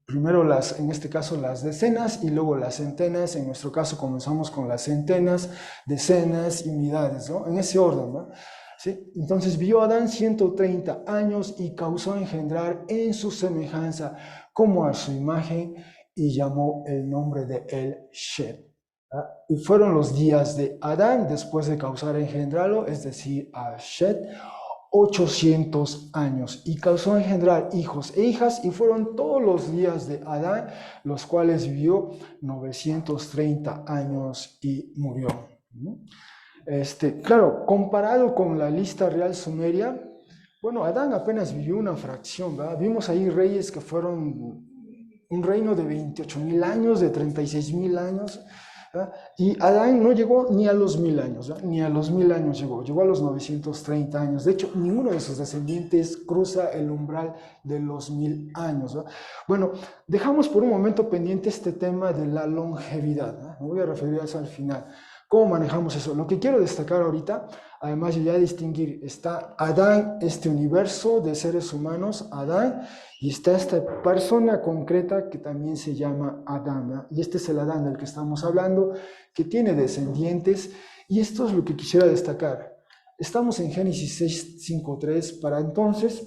Primero en este caso las decenas y luego las centenas. En nuestro caso comenzamos con las centenas, decenas y unidades, ¿no? En ese orden, ¿no? ¿Sí? Entonces vio Adán 130 años y causó engendrar en su semejanza como a su imagen y llamó el nombre de él Shet. ¿Ah? Y fueron los días de Adán después de causar engendrarlo, es decir, a Shet, 800 años y causó engendrar hijos e hijas y fueron todos los días de Adán, los cuales vivió 930 años y murió. Claro, comparado con la lista real sumeria, bueno, Adán apenas vivió una fracción, ¿verdad? Vimos ahí reyes que fueron un reino de 28.000 años, de 36.000 años, ¿verdad? Y Adán no llegó ni a los 1.000 años, ¿verdad? Ni a los 1.000 años llegó a los 930 años. De hecho, ninguno de sus descendientes cruza el umbral de los 1.000 años, ¿verdad? Bueno, dejamos por un momento pendiente este tema de la longevidad, ¿verdad? Me voy a referir a eso al final. ¿Cómo manejamos eso? Lo que quiero destacar ahorita, además yo ya distinguir, está Adán, este universo de seres humanos, Adán, y está esta persona concreta que también se llama Adán, ¿no? Y este es el Adán del que estamos hablando, que tiene descendientes, y esto es lo que quisiera destacar. Estamos en Génesis 6:5-3, para entonces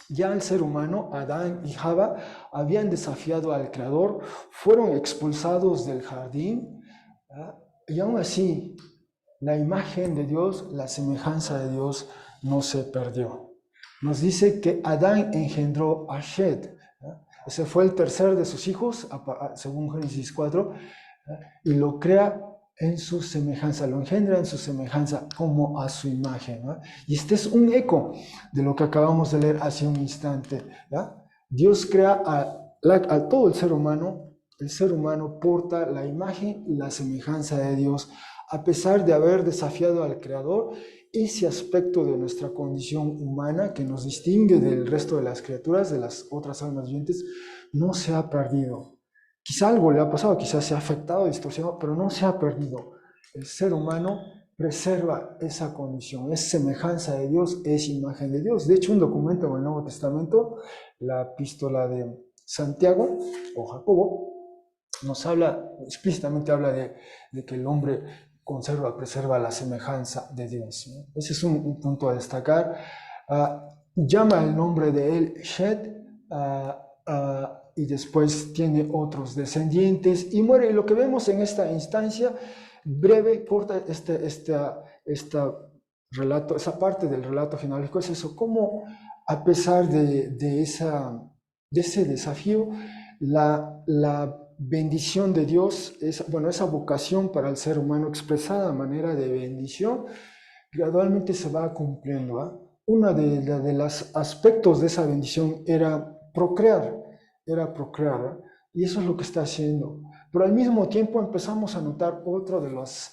ya el ser humano, Adán y Java, habían desafiado al Creador, fueron expulsados del jardín, ¿verdad? Y aún así, la imagen de Dios, la semejanza de Dios no se perdió. Nos dice que Adán engendró a Shet. Ese fue el tercer de sus hijos, según Génesis 4, y lo crea en su semejanza, lo engendra en su semejanza como a su imagen, ¿no? Y este es un eco de lo que acabamos de leer hace un instante, ¿ya? Dios crea a todo el ser humano porta la imagen y la semejanza de Dios, a pesar de haber desafiado al Creador. Ese aspecto de nuestra condición humana que nos distingue del resto de las criaturas, de las otras almas vivientes, no se ha perdido. Quizá algo le ha pasado, quizás se ha afectado, distorsionado, pero no se ha perdido. El ser humano preserva esa condición, es semejanza de Dios, es imagen de Dios. De hecho, un documento en el Nuevo Testamento, la epístola de Santiago o Jacobo, nos habla, explícitamente habla de que el hombre preserva la semejanza de Dios, ¿no? Ese es un punto a destacar. Llama el nombre de él Shet, y después tiene otros descendientes y muere. Y lo que vemos en esta instancia breve, corta, relato, esa parte del relato genealógico es eso, cómo a pesar de ese desafío, la bendición de Dios, esa vocación para el ser humano expresada a manera de bendición, gradualmente se va cumpliendo, ¿eh? Uno de los aspectos de esa bendición era procrear, ¿eh? Y eso es lo que está haciendo. Pero al mismo tiempo empezamos a notar otro de los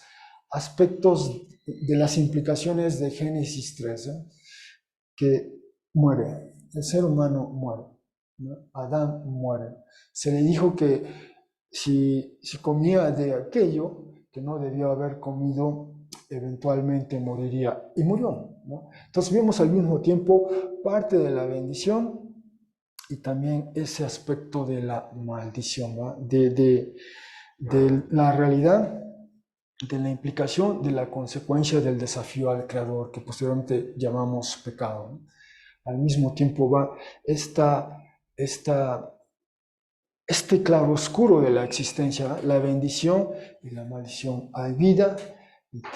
aspectos de las implicaciones de Génesis 3, ¿eh? Que muere, el ser humano muere. ¿no? Adán muere. Se le dijo que si comía de aquello que no debió haber comido, eventualmente moriría. Y murió, ¿no? Entonces vemos al mismo tiempo parte de la bendición y también ese aspecto de la maldición, ¿no? De la realidad, de la implicación, de la consecuencia del desafío al Creador, que posteriormente llamamos pecado, ¿no? Al mismo tiempo va esta, esta este claroscuro de la existencia, la bendición y la maldición. Hay vida,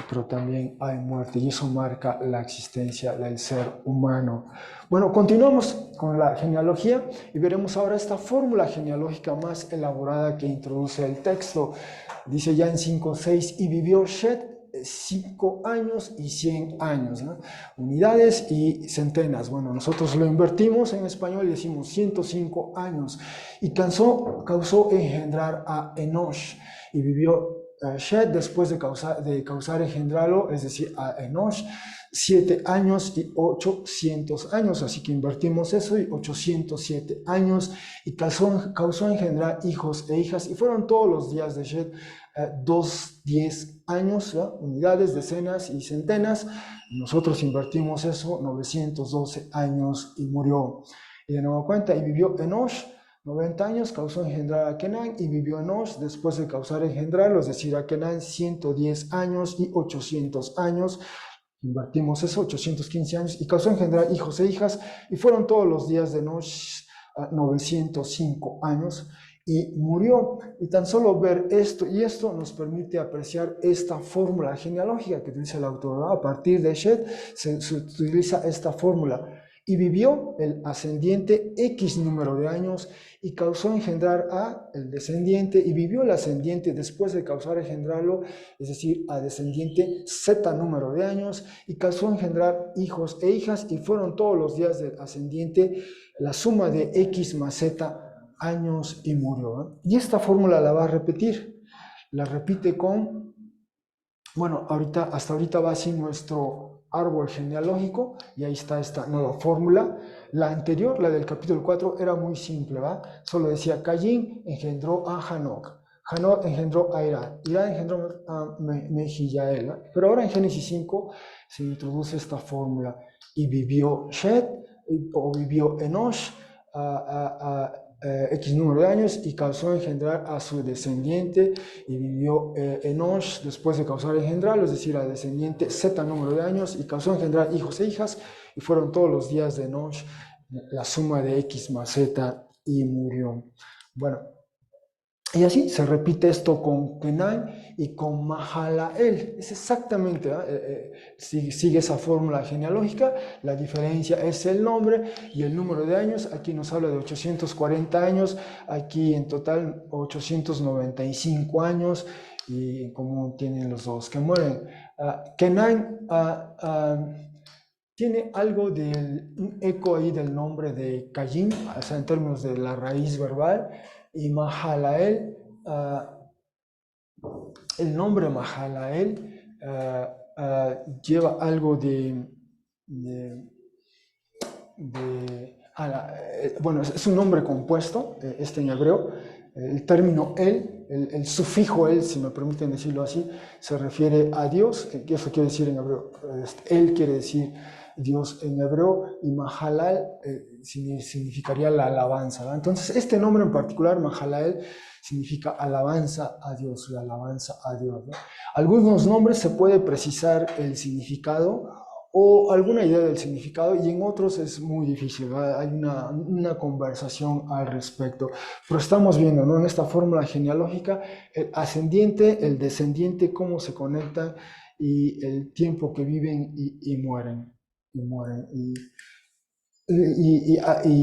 pero también hay muerte, y eso marca la existencia del ser humano. Bueno, continuamos con la genealogía y veremos ahora esta fórmula genealógica más elaborada que introduce el texto. Dice ya en 5:6, y vivió Shet 5 años y 100 años, ¿no? Unidades y centenas. Bueno, nosotros lo invertimos en español y decimos 105 años. Y causó engendrar a Enosh. Y vivió Shed después de causar engendrarlo, es decir, a Enosh, 7 años y 800 años. Así que invertimos eso y 807 años. Y causó engendrar hijos e hijas. Y fueron todos los días de Shed 10 años, ¿no? Unidades, decenas y centenas. Nosotros invertimos eso, 912 años, y murió. Y de nueva cuenta, y vivió Enosh 90 años, causó engendrar a Kenán, y vivió Enosh después de causar engendrarlo, es decir, a Kenán 110 años y 800 años. Invertimos eso, 815 años, y causó engendrar hijos e hijas, y fueron todos los días de Enosh 905 años, y murió. Y tan solo ver esto y esto nos permite apreciar esta fórmula genealógica que dice el autor, ¿no? A partir de Shed se utiliza esta fórmula. Y vivió el ascendiente X número de años, y causó engendrar a el descendiente, y vivió el ascendiente después de causar engendrarlo, es decir, a descendiente Z número de años, y causó engendrar hijos e hijas, y fueron todos los días del ascendiente la suma de X más Z años, y murió, ¿no? Y esta fórmula la va a repetir, la repite con, bueno, hasta ahorita va así nuestro árbol genealógico, y ahí está esta nueva fórmula. La anterior, la del capítulo 4, era muy simple, ¿va? Solo decía, Caín engendró a Hanoc, Hanoc engendró a Irad, Irad engendró a Mejillael, ¿no? Pero ahora en Génesis 5 se introduce esta fórmula, y vivió Shed, o vivió Enosh, X número de años, y causó engendrar a su descendiente, y vivió Enosh después de causar engendrarlo, es decir, al descendiente Z número de años, y causó engendrar hijos e hijas, y fueron todos los días de Enosh la suma de X más Z, y murió. Bueno, y así se repite esto con Kenán y con Mahalael. Es exactamente, sigue esa fórmula genealógica. La diferencia es el nombre y el número de años. Aquí nos habla de 840 años, aquí en total 895 años, y en común tienen los dos que mueren. Kenán tiene algo un eco ahí del nombre de Caín, o sea, en términos de la raíz verbal. Y Mahalael, el nombre Mahalael lleva algo bueno, es un nombre compuesto, en hebreo. El término el sufijo el, si me permiten decirlo así, se refiere a Dios, que eso quiere decir en hebreo. El quiere decir Dios en hebreo, y Mahalal significaría la alabanza, ¿no? Entonces, este nombre en particular, Mahalael, significa alabanza a Dios, la alabanza a Dios, ¿no? Algunos nombres se puede precisar el significado o alguna idea del significado, y en otros es muy difícil, ¿verdad? Hay una conversación al respecto. Pero estamos viendo, ¿no? En esta fórmula genealógica, el ascendiente, el descendiente, cómo se conectan, y el tiempo que viven y mueren. Y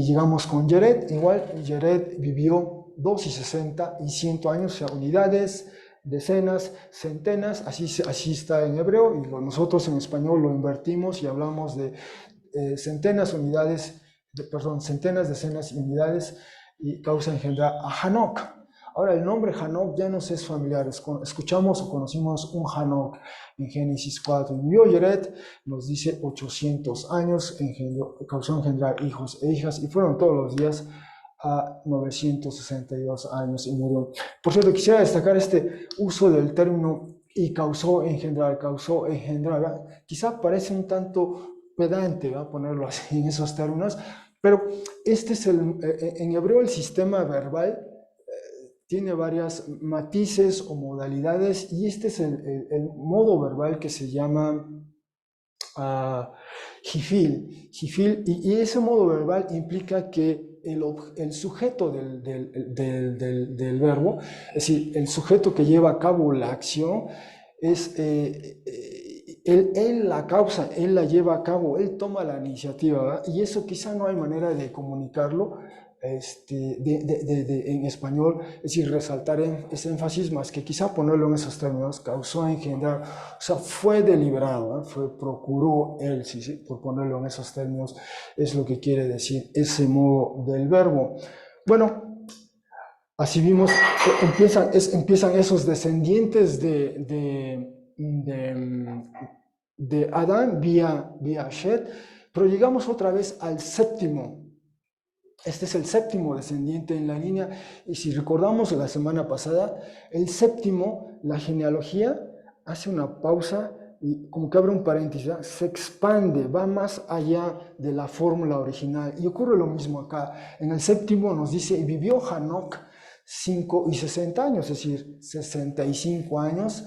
llegamos con Jared, igual. Jared vivió 2 y 60 y 100 años, o sea, unidades, decenas, centenas, así está en hebreo, y nosotros en español lo invertimos y hablamos de centenas, decenas y unidades, y causa engendrar a Hanoc. Ahora, el nombre Hanoc ya nos es familiar, escuchamos o conocimos un Hanoc en Génesis 4. Vivió Jared, nos dice 800 años, causó engendrar hijos e hijas, y fueron todos los días a 962 años y murió. Por cierto, quisiera destacar este uso del término y causó engendrar, quizá parece un tanto pedante, ¿va? Ponerlo así en esos términos, pero este es en hebreo el sistema verbal tiene varias matices o modalidades y este es el modo verbal que se llama jifil, y ese modo verbal implica que el sujeto del verbo, es decir, el sujeto que lleva a cabo la acción, es él la causa, él la lleva a cabo, él toma la iniciativa, ¿verdad? Y eso quizá no hay manera de comunicarlo en español, es decir, resaltar ese énfasis más que quizá ponerlo en esos términos, causó, engendrar, o sea, fue deliberado, procuró él, sí, por ponerlo en esos términos, es lo que quiere decir ese modo del verbo. Bueno, así vimos, empiezan esos descendientes de Adán vía Shed, pero llegamos otra vez al séptimo. Este es el séptimo descendiente en la línea, y si recordamos la semana pasada, el séptimo, la genealogía, hace una pausa y como que abre un paréntesis, se expande, va más allá de la fórmula original. Y ocurre lo mismo acá. En el séptimo nos dice, y vivió Hanoc 5 y 60 años, es decir, 65 años,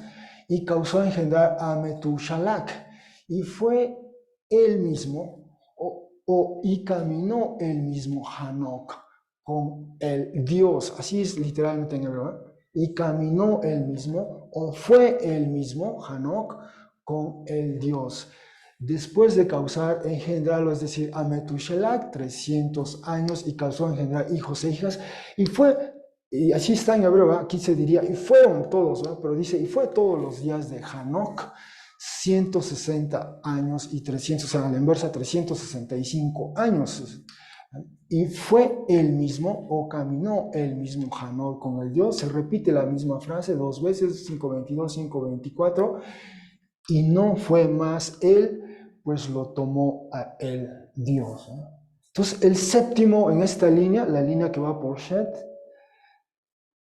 y causó engendrar a Metushalach. Y fue él mismo, y caminó el mismo Hanoc con el Dios, así es literalmente en hebreo, y caminó el mismo, o fue el mismo Hanoc con el Dios. Después de causar engendrarlo, es decir, a Metushelach 300 años, y causó engendrar hijos e hijas, y así está en hebreo, aquí se diría, y fueron todos, pero dice, y fue todos los días de Hanoc, 160 años y 300, o sea, a la inversa 365 años. Y fue él mismo, o caminó él mismo Hanoc con el Dios. Se repite la misma frase 2 veces, 5:22, 5:24. Y no fue más él, pues lo tomó a él Dios. Entonces, el séptimo en esta línea, la línea que va por Shed,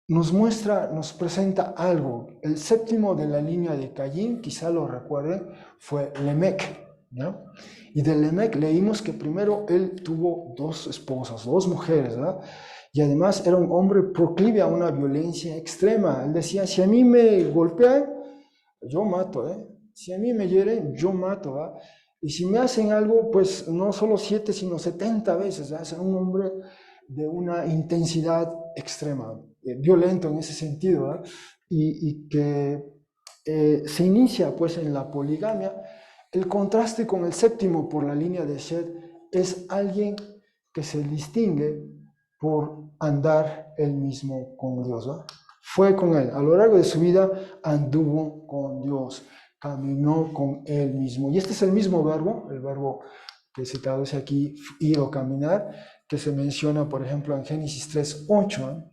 nos presenta algo. El séptimo de la línea de Caín, quizá lo recuerden, fue Lemec, ¿no? Y de Lemec leímos que primero él tuvo 2 esposas, 2 mujeres, ¿verdad? Y además era un hombre proclive a una violencia extrema. Él decía, si a mí me golpean, yo mato, ¿eh? Si a mí me hieren, yo mato, ¿verdad? Y si me hacen algo, pues no solo 7, sino 70 veces, ¿verdad? Es un hombre de una intensidad extrema, violento en ese sentido, ¿verdad? Y que se inicia pues en la poligamia. El contraste con el séptimo por la línea de Shed es alguien que se distingue por andar él mismo con Dios, ¿verdad? Fue con él, a lo largo de su vida anduvo con Dios, caminó con él mismo. Y este es el mismo verbo, el verbo que se traduce aquí, ir o caminar, que se menciona, por ejemplo, en Génesis 3:8,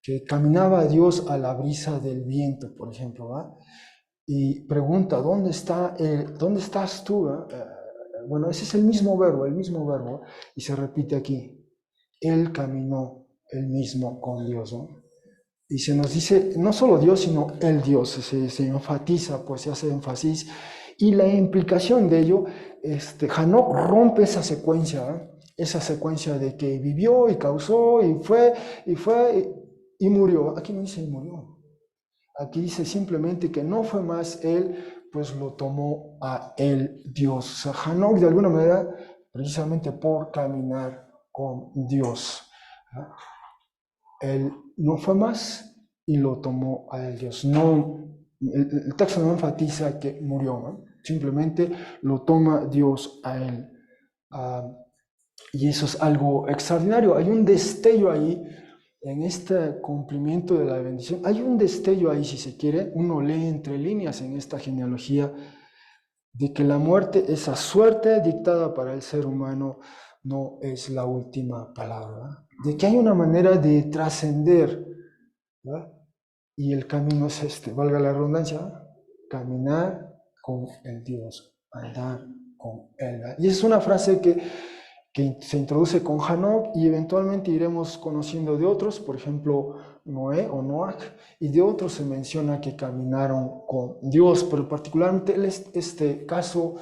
que caminaba Dios a la brisa del viento, por ejemplo, ¿va? Y pregunta, ¿dónde estás tú? Bueno, ese es el mismo verbo, y se repite aquí. Él caminó el mismo con Dios, ¿no? Y se nos dice, no solo Dios, sino el Dios, se enfatiza, pues se hace énfasis, y la implicación de ello, Hanoc rompe esa secuencia de que vivió y causó y fue y murió. Aquí no dice y murió, aquí dice simplemente que no fue más él, pues lo tomó a él Dios. O sea, Hanoc de alguna manera, precisamente por caminar con Dios, ¿no? Él no fue más y lo tomó a él Dios. No, el texto no enfatiza que murió, ¿no? Simplemente lo toma Dios a él. Y eso es algo extraordinario. Hay un destello ahí, en este cumplimiento de la bendición. Hay un destello ahí, si se quiere. Uno lee entre líneas en esta genealogía de que la muerte, esa suerte dictada para el ser humano, no es la última palabra. De que hay una manera de trascender, ¿verdad? Y el camino es valga la redundancia, caminar con el Dios, andar con Él, ¿verdad? Y es una frase que que se introduce con Hanok y eventualmente iremos conociendo de otros, por ejemplo, Noé o Noach, y de otros se menciona que caminaron con Dios, pero particularmente este caso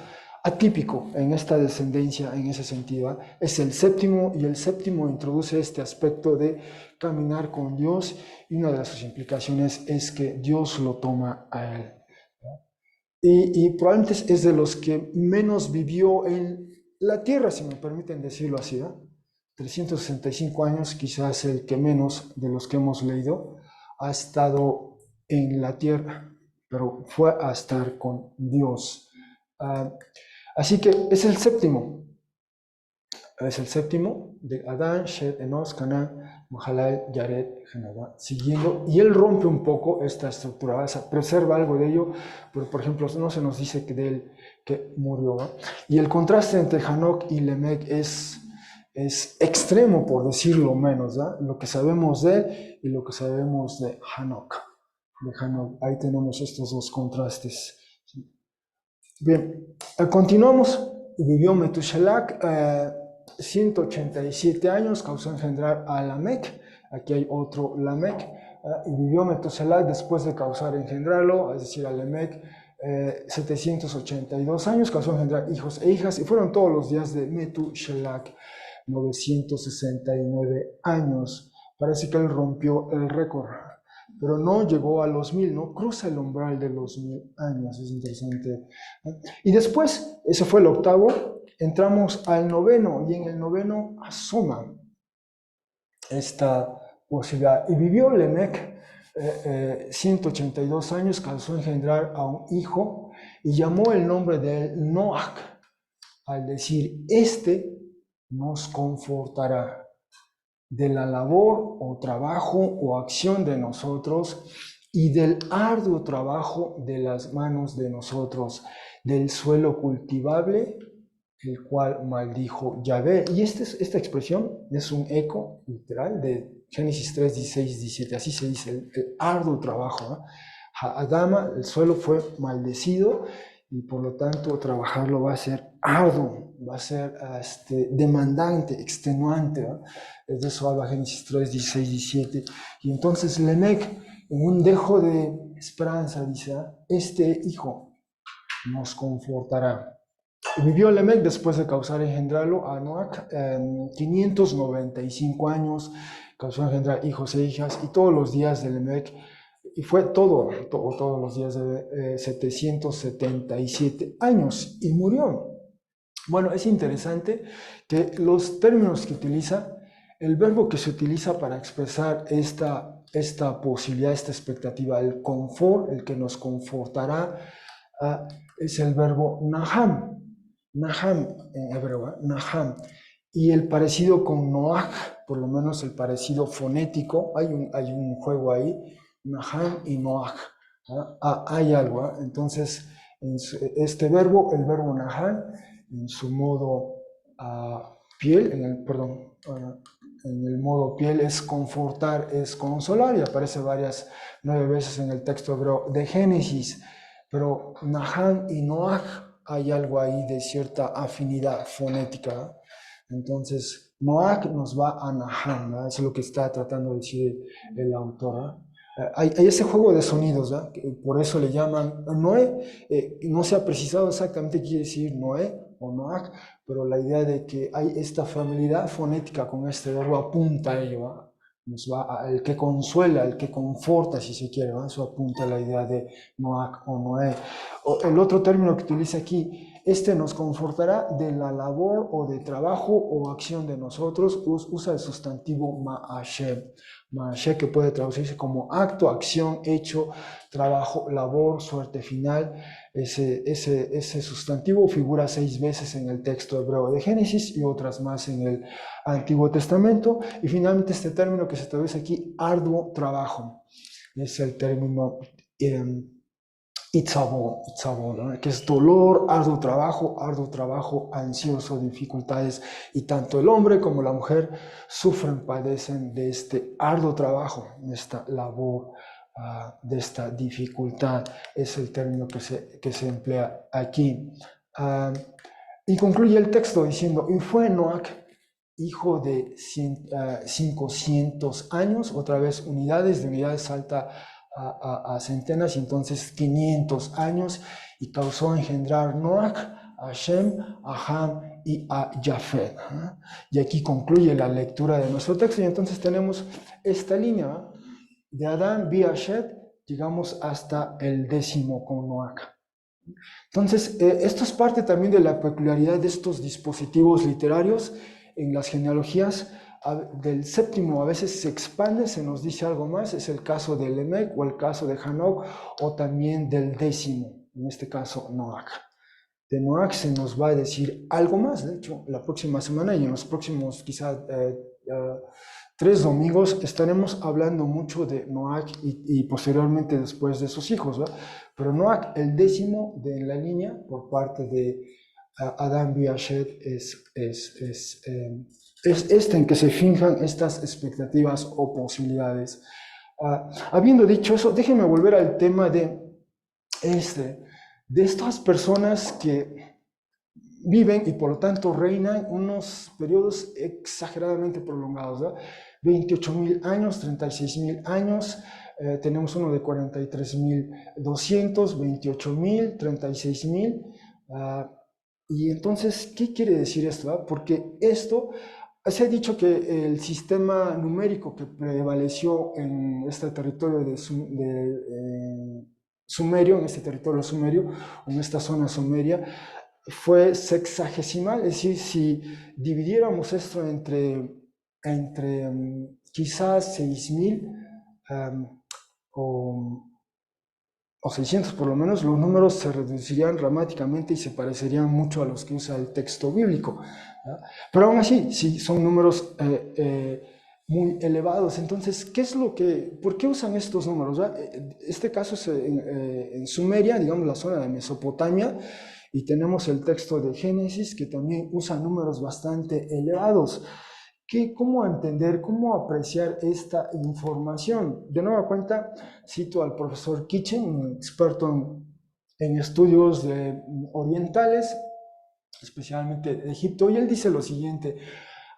atípico en esta descendencia en ese sentido, es el séptimo, y el séptimo introduce este aspecto de caminar con Dios, y una de sus implicaciones es que Dios lo toma a él. Y probablemente es de los que menos vivió en la tierra, si me permiten decirlo así, ¿eh? 365 años, quizás el que menos de los que hemos leído ha estado en la tierra, pero fue a estar con Dios. Así que es el séptimo de Adán, Shed, Enos, Canaán, Mahalalel, Yared, Genova, siguiendo, y él rompe un poco esta estructura, o sea, preserva algo de ello, pero por ejemplo no se nos dice que de él que murió, ¿no? Y el contraste entre Hanok y Lemec es extremo, por decirlo menos, ¿no? Lo que sabemos de él y lo que sabemos de Hanok. Ahí tenemos estos dos contrastes. Bien, continuamos. Vivió Metushelach 187 años, causó engendrar a Lamec. Aquí hay otro Lamec. Y vivió Metushelach después de causar engendrarlo, es decir, a Lamec, 782 años, causó engendrar hijos e hijas, y fueron todos los días de Metushelach 969 años. Parece que él rompió el récord, pero no llegó a los 1000, no cruza el umbral de los 1000 años, es interesante. Y después, ese fue el octavo, entramos al noveno, y en el noveno asoma esta posibilidad. Y vivió Lemec 182 años, causó engendrar a un hijo, y llamó el nombre de él Noach, al decir, este nos confortará de la labor o trabajo o acción de nosotros y del arduo trabajo de las manos de nosotros, del suelo cultivable, el cual maldijo Yahvé. Y esta expresión es un eco literal de Génesis 3, 16, 17. Así se dice, el arduo trabajo, ¿no? Adama, el suelo fue maldecido, y por lo tanto trabajarlo va a ser arduo, va a ser demandante, extenuante, ¿no? De eso habla Génesis 3, 16, 17. Y entonces Lemec, en un dejo de esperanza, dice, este hijo nos confortará. Y vivió Lemec después de causar engendrarlo a Noach 595 años, causó engendrar hijos e hijas, y todos los días de Lemec, y fue todos los días de 777 años, y murió. Bueno, es interesante que los términos que utiliza, el verbo que se utiliza para expresar esta posibilidad, esta expectativa, el confort, el que nos confortará, es el verbo naham. Naham en hebreo, Naham. Y el parecido con Noach, por lo menos el parecido fonético, hay un juego ahí, Naham y Noach. Hay algo, entonces este verbo, el verbo Naham, en su modo piel, en el modo piel es confortar, es consolar, y aparece 9 veces en el texto hebreo de Génesis, pero Naham y Noach hay algo ahí de cierta afinidad fonética. Entonces, Noach nos va a Naham, ¿no? Eso es lo que está tratando de decir el autor, ¿no? Hay ese juego de sonidos, ¿no? Por eso le llaman Noé. No se ha precisado exactamente qué quiere decir Noé o Noach, pero la idea de que hay esta familiaridad fonética con este verbo apunta a ello, ¿no? Nos va el que consuela, el que conforta, si se quiere, ¿no? Eso apunta a la idea de Noach o Noé. El otro término que utiliza aquí, nos confortará de la labor o de trabajo o acción de nosotros, usa el sustantivo ma'aseh. Ma'aseh, que puede traducirse como acto, acción, hecho, trabajo, labor, suerte final. Ese sustantivo figura 6 veces en el texto hebreo de Génesis y otras más en el Antiguo Testamento. Y finalmente este término que se traduce aquí, arduo trabajo, es el término Itzabó, ¿no? Que es dolor, arduo trabajo, ansioso, dificultades, y tanto el hombre como la mujer sufren, padecen de este arduo trabajo, de esta labor, de esta dificultad, es el término que se emplea aquí. Y concluye el texto diciendo, y fue Noac, hijo de 500 años, otra vez unidades, de unidades salta a centenas, y entonces 500 años, y causó engendrar Noac, a Shem, a Ham y a Jafet. Y aquí concluye la lectura de nuestro texto, y entonces tenemos esta línea de Adán vía Shet, llegamos hasta el 10º con Noac. Entonces, esto es parte también de la peculiaridad de estos dispositivos literarios en las genealogías. Del 7º a veces se expande, se nos dice algo más, es el caso de Lemec o el caso de Hanoc, o también del 10º, en este caso Noac. De Noac se nos va a decir algo más, de hecho, la próxima semana y en los próximos quizá 3 domingos estaremos hablando mucho de Noac y posteriormente después de sus hijos, ¿verdad? Pero Noac, el 10º de la línea por parte de Adán vía Shet, es este en que se finjan estas expectativas o posibilidades. Habiendo dicho eso, déjenme volver al tema de estas personas que viven y por lo tanto reinan unos periodos exageradamente prolongados, ¿verdad? 28.000 años, 36.000 años, tenemos uno de 43.200, 28.000, 36.000. Y entonces, ¿qué quiere decir esto? ¿Verdad? Porque esto, se ha dicho que el sistema numérico que prevaleció en este territorio de Sumerio, en este territorio sumerio, en esta zona sumeria, fue sexagesimal, es decir, si dividiéramos esto entre quizás 6.000 o 600 por lo menos, los números se reducirían dramáticamente y se parecerían mucho a los que usa el texto bíblico, ¿verdad? Pero aún así, sí, son números muy elevados. Entonces, ¿por qué usan estos números? ¿Verdad? Este caso es en Sumeria, digamos la zona de Mesopotamia, y tenemos el texto de Génesis que también usa números bastante elevados. ¿Cómo entender, cómo apreciar esta información? De nueva cuenta, cito al profesor Kitchen, un experto en estudios orientales, especialmente de Egipto, y él dice lo siguiente: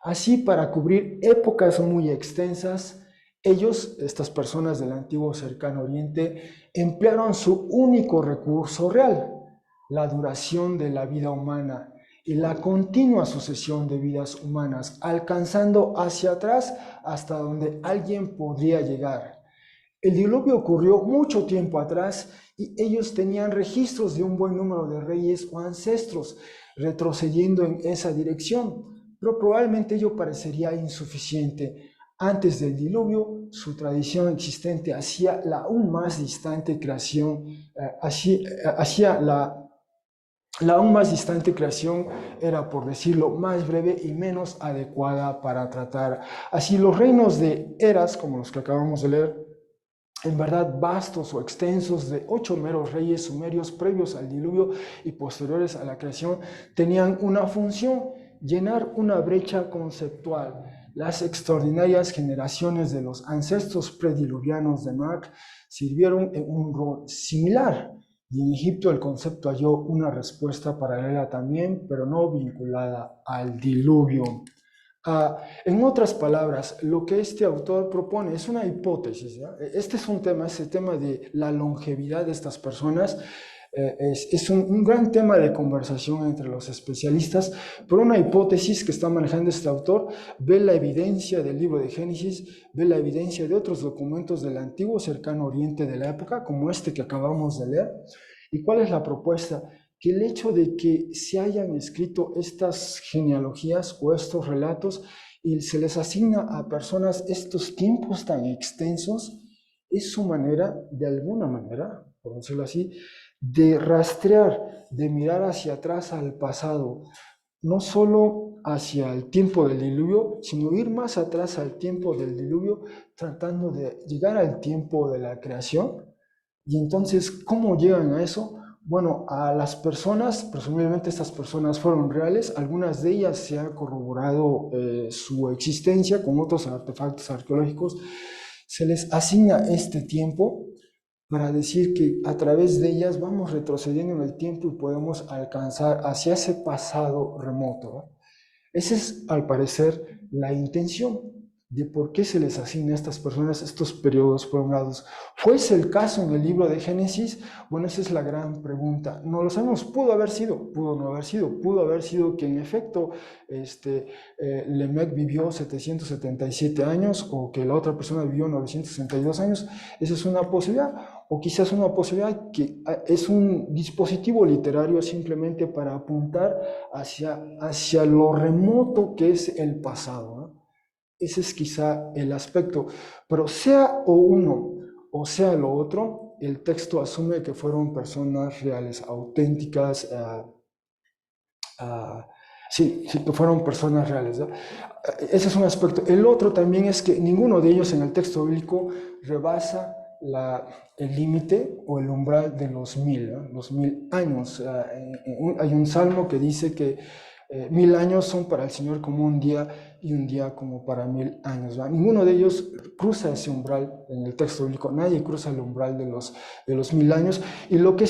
así, para cubrir épocas muy extensas, estas personas del antiguo cercano oriente, emplearon su único recurso real, la duración de la vida humana y la continua sucesión de vidas humanas, alcanzando hacia atrás hasta donde alguien podría llegar. El diluvio ocurrió mucho tiempo atrás y ellos tenían registros de un buen número de reyes o ancestros retrocediendo en esa dirección, pero probablemente ello parecería insuficiente. Antes del diluvio, su tradición existente hacia la aún más distante creación, la aún más distante creación era, por decirlo, más breve y menos adecuada para tratar. Así, los reinos de eras, como los que acabamos de leer, en verdad vastos o extensos, de 8 meros reyes sumerios previos al diluvio y posteriores a la creación, tenían una función: llenar una brecha conceptual. Las extraordinarias generaciones de los ancestros prediluvianos de Noac sirvieron en un rol similar. Y en Egipto el concepto halló una respuesta paralela también, pero no vinculada al diluvio. En otras palabras, lo que este autor propone es una hipótesis, ¿ya? Este es un tema, ese tema de la longevidad de estas personas, es un gran tema de conversación entre los especialistas, pero una hipótesis que está manejando este autor ve la evidencia del libro de Génesis, ve la evidencia de otros documentos del antiguo cercano oriente de la época, como este que acabamos de leer. ¿Y cuál es la propuesta? Que el hecho de que se hayan escrito estas genealogías o estos relatos y se les asigna a personas estos tiempos tan extensos, es su manera, de alguna manera, por decirlo así, de rastrear, de mirar hacia atrás al pasado, no solo hacia el tiempo del diluvio, sino ir más atrás al tiempo del diluvio, tratando de llegar al tiempo de la creación. Y entonces, ¿cómo llegan a eso? Bueno, a las personas, presumiblemente estas personas fueron reales, algunas de ellas se ha corroborado su existencia con otros artefactos arqueológicos, se les asigna este tiempo para decir que a través de ellas vamos retrocediendo en el tiempo y podemos alcanzar hacia ese pasado remoto, ¿no? Esa es, al parecer, la intención de por qué se les asigna a estas personas estos periodos prolongados. ¿Fuese el caso en el libro de Génesis? Bueno, esa es la gran pregunta. No lo sabemos, pudo haber sido, pudo no haber sido, pudo haber sido que en efecto Lemec vivió 777 años o que la otra persona vivió 962 años. Esa es una posibilidad. O quizás una posibilidad que es un dispositivo literario simplemente para apuntar hacia lo remoto que es el pasado, ¿no? Ese es quizá el aspecto. Pero sea o uno o sea lo otro, el texto asume que fueron personas reales, auténticas, sí, que fueron personas reales, ¿no? Ese es un aspecto. El otro también es que ninguno de ellos en el texto bíblico rebasa el límite o el umbral de los 1000, ¿no? Los 1000 años. Hay un salmo que dice que 1000 años son para el Señor como un día y un día como para 1000 años, ¿va? Ninguno de ellos cruza ese umbral en el texto bíblico, nadie cruza el umbral de los 1000 años. Y en lo que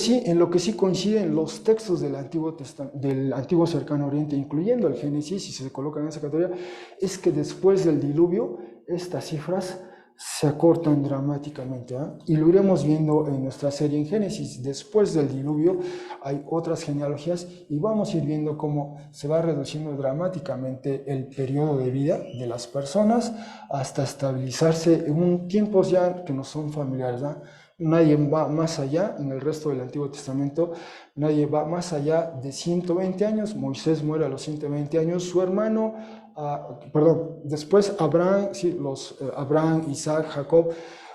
sí coinciden los textos del Antiguo Cercano Oriente, incluyendo el Génesis, si se colocan en esa categoría, es que después del diluvio estas cifras se acortan dramáticamente, ¿eh? Y lo iremos viendo en nuestra serie en Génesis. Después del diluvio hay otras genealogías y vamos a ir viendo cómo se va reduciendo dramáticamente el periodo de vida de las personas hasta estabilizarse en tiempos ya que no son familiares, ¿no? Nadie va más allá, en el resto del Antiguo Testamento, nadie va más allá de 120 años. Moisés muere a los 120 años, su hermano, después Abraham, sí, Abraham, Isaac, Jacob,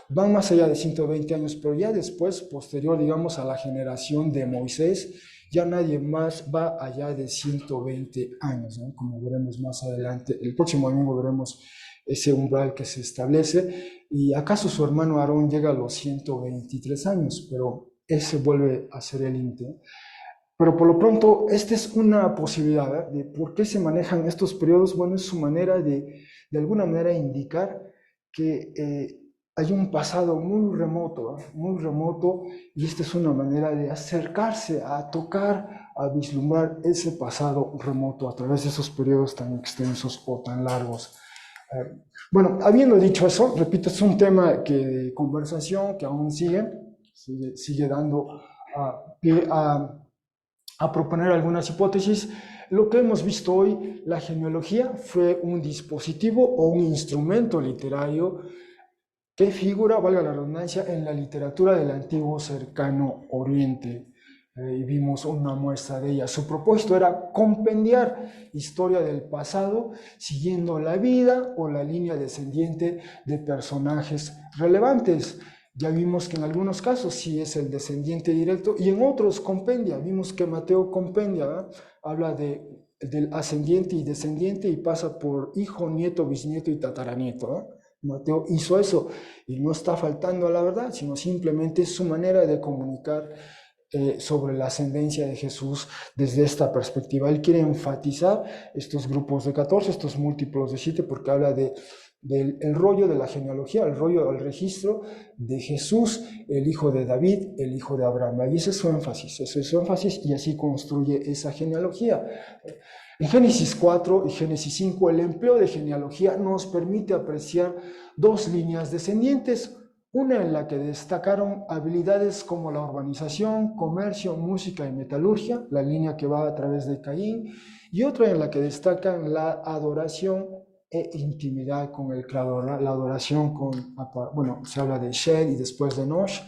van más allá de 120 años, pero ya después, posterior, digamos, a la generación de Moisés, ya nadie más va allá de 120 años, ¿no? Como veremos más adelante. El próximo domingo veremos ese umbral que se establece. Y acaso su hermano Aarón llega a los 123 años, pero ese vuelve a ser el límite. Pero por lo pronto, esta es una posibilidad, ¿eh? De por qué se manejan estos periodos. Bueno, es su manera de alguna manera indicar que hay un pasado muy remoto, y esta es una manera de acercarse, a tocar, a vislumbrar ese pasado remoto a través de esos periodos tan extensos o tan largos. Bueno, habiendo dicho eso, repito, es un tema de conversación que aún sigue dando pie a proponer algunas hipótesis. Lo que hemos visto hoy, la genealogía fue un dispositivo o un instrumento literario que figura, valga la redundancia, en la literatura del Antiguo Cercano Oriente. Y vimos una muestra de ella. Su propósito era compendiar historia del pasado siguiendo la vida o la línea descendiente de personajes relevantes. Ya vimos que en algunos casos sí es el descendiente directo y en otros compendia. Vimos que Mateo compendia, ¿verdad? Habla del ascendiente y descendiente y pasa por hijo, nieto, bisnieto y tataranieto, ¿verdad? Mateo hizo eso y no está faltando a la verdad, sino simplemente es su manera de comunicar sobre la ascendencia de Jesús desde esta perspectiva. Él quiere enfatizar estos grupos de 14, estos múltiplos de 7, porque habla del rollo de la genealogía, el rollo del registro de Jesús, el hijo de David, el hijo de Abraham. Y ese es su énfasis, y así construye esa genealogía. En Génesis 4 y Génesis 5, el empleo de genealogía nos permite apreciar dos líneas descendientes, una en la que destacaron habilidades como la urbanización, comercio, música y metalurgia, la línea que va a través de Caín, y otra en la que destacan la adoración e intimidad con el Creador, la adoración se habla de Shed y después de Nosh,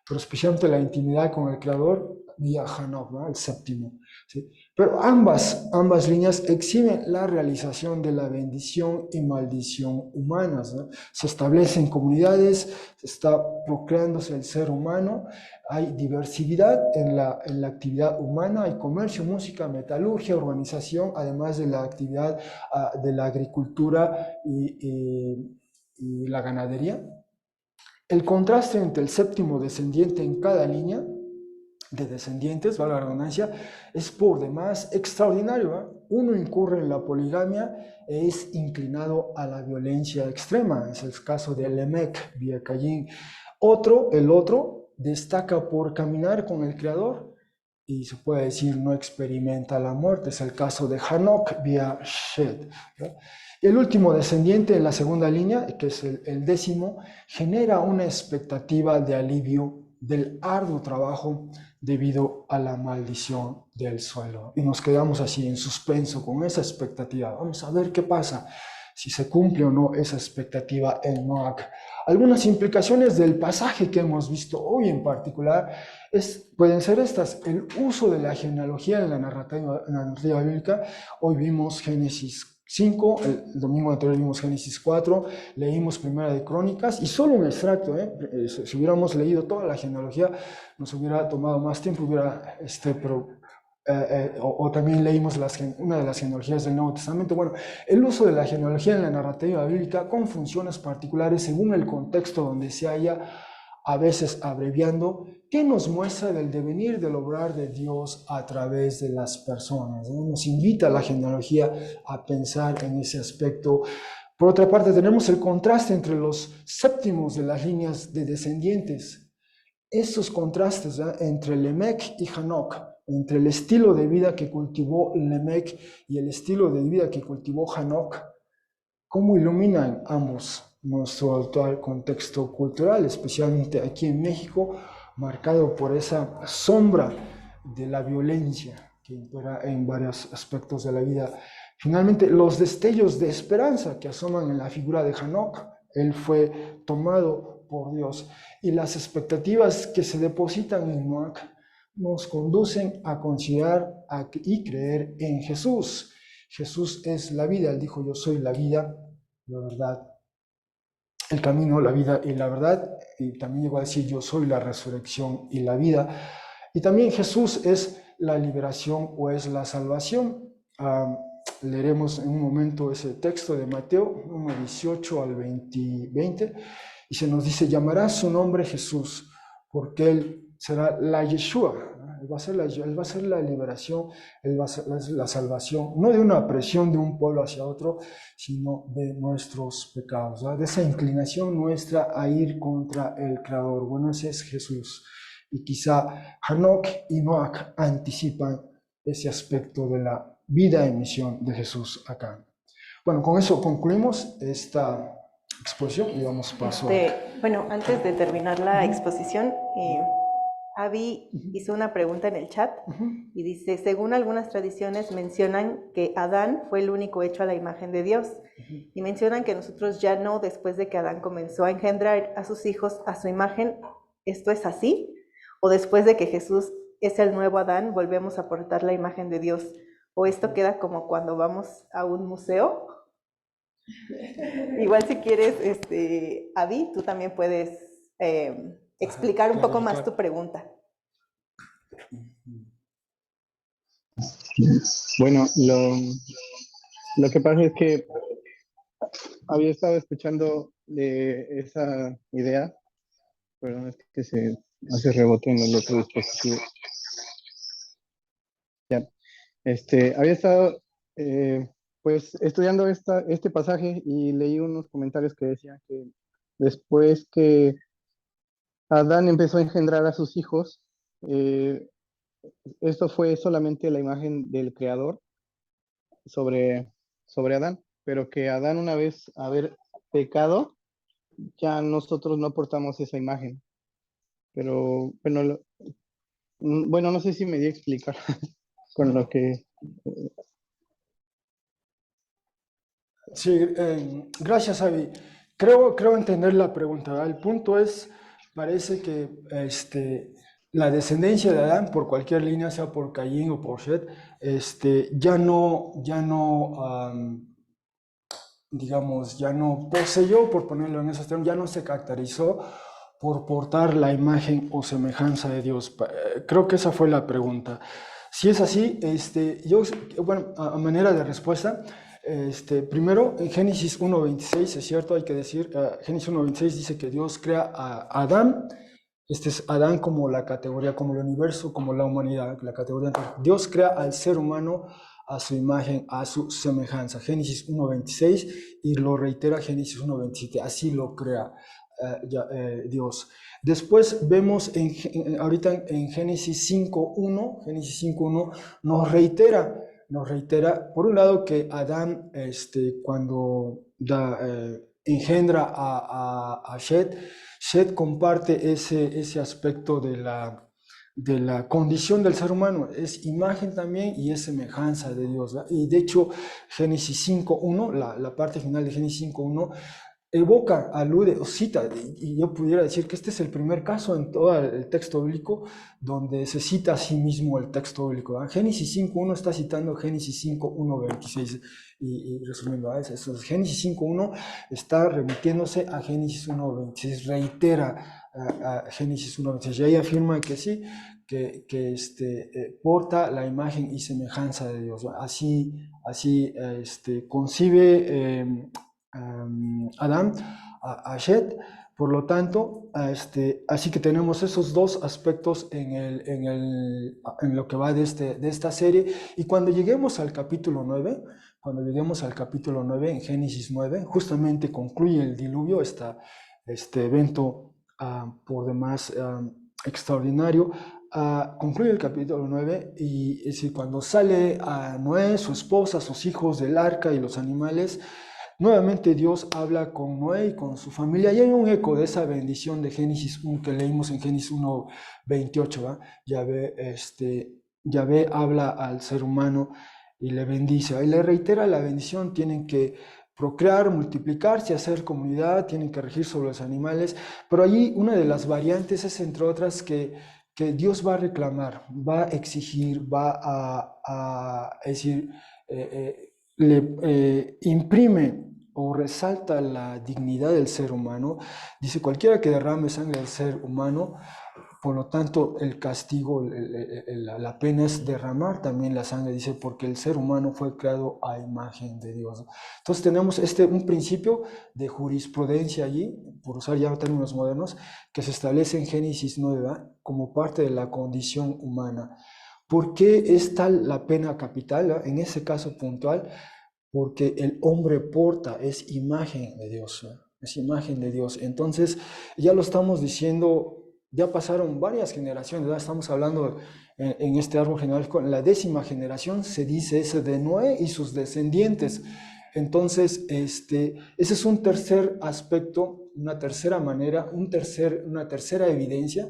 pero especialmente la intimidad con el Creador vía Hanoch, ¿no? El séptimo, ¿sí? Pero ambas líneas exhiben la realización de la bendición y maldición humanas, ¿no? Se establecen comunidades, se está procreándose el ser humano, hay diversidad en la actividad humana, hay comercio, música, metalurgia, urbanización, además de la actividad de la agricultura y la ganadería. El contraste entre el séptimo descendiente en cada línea de descendientes, valga la redundancia, es por demás extraordinario, ¿eh? Uno incurre en la poligamia e es inclinado a la violencia extrema, es el caso de Lemec vía Caín. El otro destaca por caminar con el Creador y se puede decir no experimenta la muerte. Es el caso de Hanok vía Shed, ¿no? Y el último descendiente en la segunda línea, que es el 10º, genera una expectativa de alivio del arduo trabajo debido a la maldición del suelo. Y nos quedamos así en suspenso con esa expectativa. Vamos a ver qué pasa, si se cumple o no esa expectativa en Noach. Algunas implicaciones del pasaje que hemos visto hoy en particular pueden ser estas: el uso de la genealogía en la narrativa bíblica. Hoy vimos Génesis 5, el domingo anterior vimos Génesis 4, leímos Primera de Crónicas, y solo un extracto, si hubiéramos leído toda la genealogía nos hubiera tomado más tiempo, o también leímos una de las genealogías del Nuevo Testamento. Bueno, el uso de la genealogía en la narrativa bíblica con funciones particulares según el contexto donde se halla, a veces abreviando, ¿qué nos muestra del devenir del obrar de Dios a través de las personas? ¿No? Nos invita la genealogía a pensar en ese aspecto. Por otra parte, tenemos el contraste entre los séptimos de las líneas de descendientes. Estos contrastes, ¿eh?, entre Lemec y Hanok, entre el estilo de vida que cultivó Lemec y el estilo de vida que cultivó Hanok, ¿cómo iluminan ambos nuestro actual contexto cultural, especialmente aquí en México, marcado por esa sombra de la violencia que impera en varios aspectos de la vida? Finalmente, los destellos de esperanza que asoman en la figura de Hanok. Él fue tomado por Dios, y las expectativas que se depositan en Noach nos conducen a considerar y creer en Jesús. Jesús es la vida. Él dijo: yo soy la vida, la verdad, el camino, la vida y la verdad. Y también llegó a decir: yo soy la resurrección y la vida. Y también Jesús es la liberación o es la salvación. Leeremos en un momento ese texto de Mateo 1:18 al 20, y se nos dice: llamará su nombre Jesús, porque él será la Yeshua. Él va a ser la liberación, él va a ser la salvación, no de una presión de un pueblo hacia otro, sino de nuestros pecados, ¿no? De esa inclinación nuestra a ir contra el Creador. Bueno, ese es Jesús. Y quizá Hanok y Noach anticipan ese aspecto de la vida y misión de Jesús acá. Bueno, con eso concluimos esta exposición y damos paso Bueno, antes de terminar la exposición, Avi hizo una pregunta en el chat y dice: según algunas tradiciones mencionan que Adán fue el único hecho a la imagen de Dios, y mencionan que nosotros ya no, después de que Adán comenzó a engendrar a sus hijos a su imagen. ¿Esto es así? ¿O después de que Jesús es el nuevo Adán volvemos a portar la imagen de Dios? ¿O esto queda como cuando vamos a un museo? Igual si quieres, Avi, tú también puedes explicar un poco más tu pregunta. Bueno, lo que pasa es que había estado escuchando de esa idea, perdón, es que se hace rebote en el otro dispositivo. Ya, había estado pues estudiando este pasaje y leí unos comentarios que decían que después que Adán empezó a engendrar a sus hijos, esto fue solamente la imagen del Creador sobre Adán, pero que Adán, una vez haber pecado, ya nosotros no portamos esa imagen. Pero bueno, no sé si me di a explicar con lo que... Sí, gracias, Avi. Creo entender la pregunta, ¿verdad? El punto es, parece que la descendencia de Adán, por cualquier línea, sea por Caín o por Seth, digamos, ya no poseyó, por ponerlo en esos términos, ya no se caracterizó por portar la imagen o semejanza de Dios. Creo que esa fue la pregunta. Si es así, bueno, a manera de respuesta, primero en Génesis 1:26, es cierto, hay que decir, Génesis 1:26 dice que Dios crea a Adán. Este es Adán como la categoría, como el universo, como la humanidad, la categoría. Dios crea al ser humano a su imagen, a su semejanza. Génesis 1:26, y lo reitera Génesis 1:27, así lo crea. Dios. Después vemos ahorita en Génesis 5.1, nos reitera, por un lado, que Adán, cuando engendra a Shet comparte ese aspecto de la condición del ser humano, es imagen también y es semejanza de Dios, ¿verdad? Y de hecho, Génesis 5.1, la parte final de Génesis 5.1, evoca, alude o cita, y yo pudiera decir que este es el primer caso en todo el texto bíblico donde se cita a sí mismo el texto bíblico, ¿verdad? Génesis 5.1 está citando Génesis 5.1.26, y resumiendo, ¿verdad? Génesis 5.1 está remitiéndose a Génesis 1.26, reitera a Génesis 1.26, y ahí afirma que sí, que porta la imagen y semejanza de Dios, ¿verdad? Así concibe Adán a Shet. Por lo tanto, así que tenemos esos dos aspectos en lo que va de esta serie. Y cuando lleguemos al capítulo 9, en Génesis 9, justamente concluye el diluvio, este evento por demás extraordinario. Concluye el capítulo 9 y es decir, cuando sale a Noé, su esposa, sus hijos del arca y los animales, nuevamente Dios habla con Noé y con su familia, y hay un eco de esa bendición de Génesis 1 que leímos en Génesis 1:28, ¿va? Yahvé habla al ser humano y le bendice, y le reitera la bendición: tienen que procrear, multiplicarse, hacer comunidad, tienen que regir sobre los animales, pero allí una de las variantes es, entre otras, que Dios va a reclamar, va a exigir, va a decir, le imprime o resalta la dignidad del ser humano. Dice: cualquiera que derrame sangre del ser humano, por lo tanto el castigo, la pena es derramar también la sangre, dice, porque el ser humano fue creado a imagen de Dios. Entonces tenemos un principio de jurisprudencia allí, por usar ya términos modernos, que se establece en Génesis 9, ¿verdad? Como parte de la condición humana. ¿Por qué es tal la pena capital, ¿verdad? En ese caso puntual? Porque el hombre porta, es imagen de Dios, ¿verdad? Es imagen de Dios. Entonces, ya lo estamos diciendo, ya pasaron varias generaciones, ¿verdad? Estamos hablando en este árbol general, con la 10ª generación se dice ese de Noé y sus descendientes. Entonces, ese es un tercer aspecto, una tercera manera, una tercera evidencia,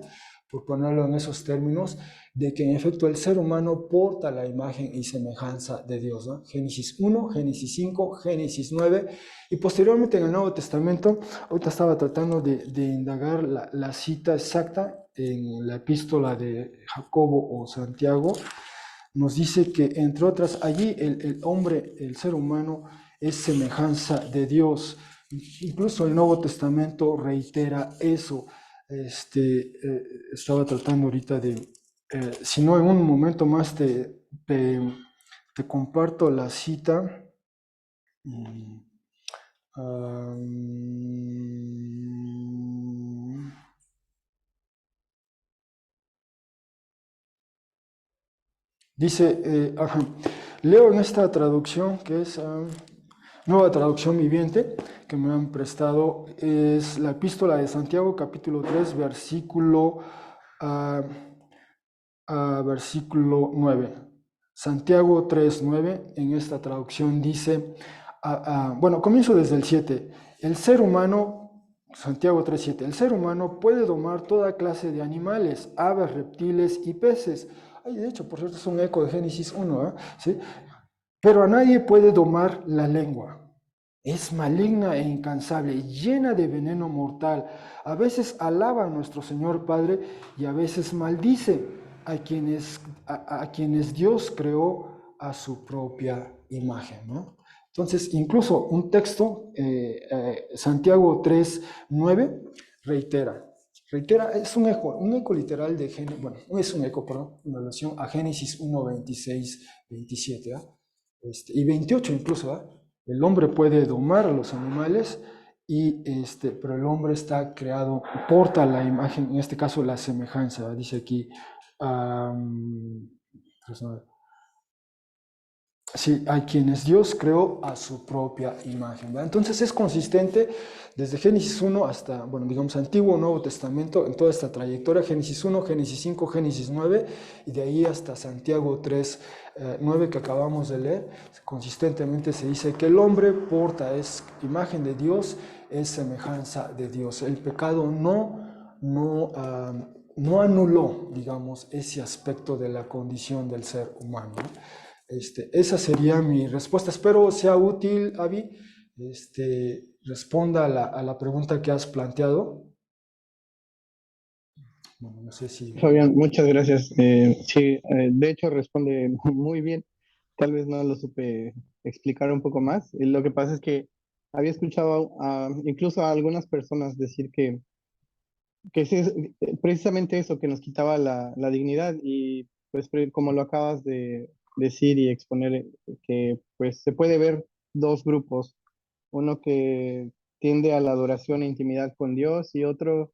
por ponerlo en esos términos, de que en efecto el ser humano porta la imagen y semejanza de Dios, ¿no? Génesis 1, Génesis 5, Génesis 9, y posteriormente en el Nuevo Testamento, ahorita estaba tratando de indagar la cita exacta en la epístola de Jacobo o Santiago, nos dice que, entre otras, allí el hombre, el ser humano, es semejanza de Dios. Incluso el Nuevo Testamento reitera eso. Estaba tratando ahorita si no, en un momento más te comparto la cita. Dice, leo en esta traducción que es Nueva Traducción Viviente, que me han prestado, es la epístola de Santiago, capítulo 3, versículo 9. Santiago 3:9, en esta traducción dice, bueno, comienzo desde el 7. El ser humano, Santiago 3:7, el ser humano puede domar toda clase de animales, aves, reptiles y peces. Ay, de hecho, por cierto, es un eco de Génesis 1, ¿eh? ¿Sí? Pero a nadie puede domar la lengua. Es maligna e incansable, llena de veneno mortal. A veces alaba a nuestro Señor Padre y a veces maldice a quienes Dios creó a su propia imagen, ¿no? Entonces, incluso un texto, Santiago 3:9, reitera, es un eco literal de Génesis, bueno, no es un eco, perdón, en relación a Génesis 1:26, 27, ¿verdad? Y 28 incluso, ¿verdad? El hombre puede domar a los animales, pero el hombre está creado, porta la imagen, en este caso la semejanza, ¿verdad? Dice aquí, Sí, hay quienes Dios creó a su propia imagen, ¿verdad? Entonces es consistente desde Génesis 1 hasta, bueno, digamos, Antiguo o Nuevo Testamento, en toda esta trayectoria, Génesis 1, Génesis 5, Génesis 9, y de ahí hasta Santiago 3, 9 que acabamos de leer, consistentemente se dice que el hombre porta, es imagen de Dios, es semejanza de Dios. El pecado no anuló, digamos, ese aspecto de la condición del ser humano, ¿no? Esa sería mi respuesta. Espero sea útil, Avi. Responda a la pregunta que has planteado. Bueno, no sé si... Fabián, muchas gracias. Sí, de hecho responde muy bien. Tal vez no lo supe explicar un poco más. Lo que pasa es que había escuchado incluso a algunas personas decir que sí, precisamente eso, que nos quitaba la dignidad y pues como lo acabas de decir y exponer, que pues se puede ver dos grupos, uno que tiende a la adoración e intimidad con Dios y otro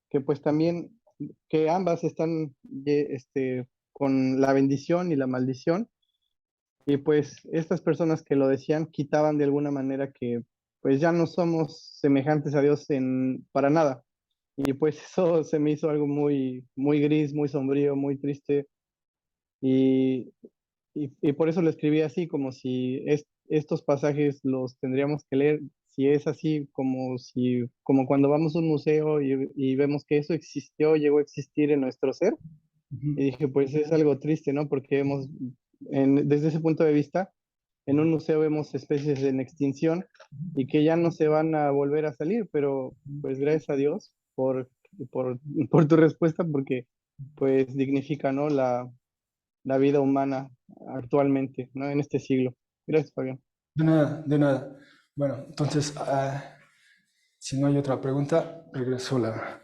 que pues también, que ambas están con la bendición y la maldición y pues estas personas que lo decían quitaban de alguna manera que pues ya no somos semejantes a Dios para nada. Y pues eso se me hizo algo muy, muy gris, muy sombrío, muy triste. Y, y por eso lo escribí así, como si estos pasajes los tendríamos que leer, si es así, como cuando vamos a un museo y vemos que eso existió, llegó a existir en nuestro ser. Y dije, pues es algo triste, ¿no? Porque desde ese punto de vista, en un museo vemos especies en extinción y que ya no se van a volver a salir, pero pues gracias a Dios por, por tu respuesta, porque pues dignifica, ¿no? La vida humana actualmente, ¿no? En este siglo. Gracias, Fabián. De nada, de nada. Bueno, entonces, si no hay otra pregunta, regreso la,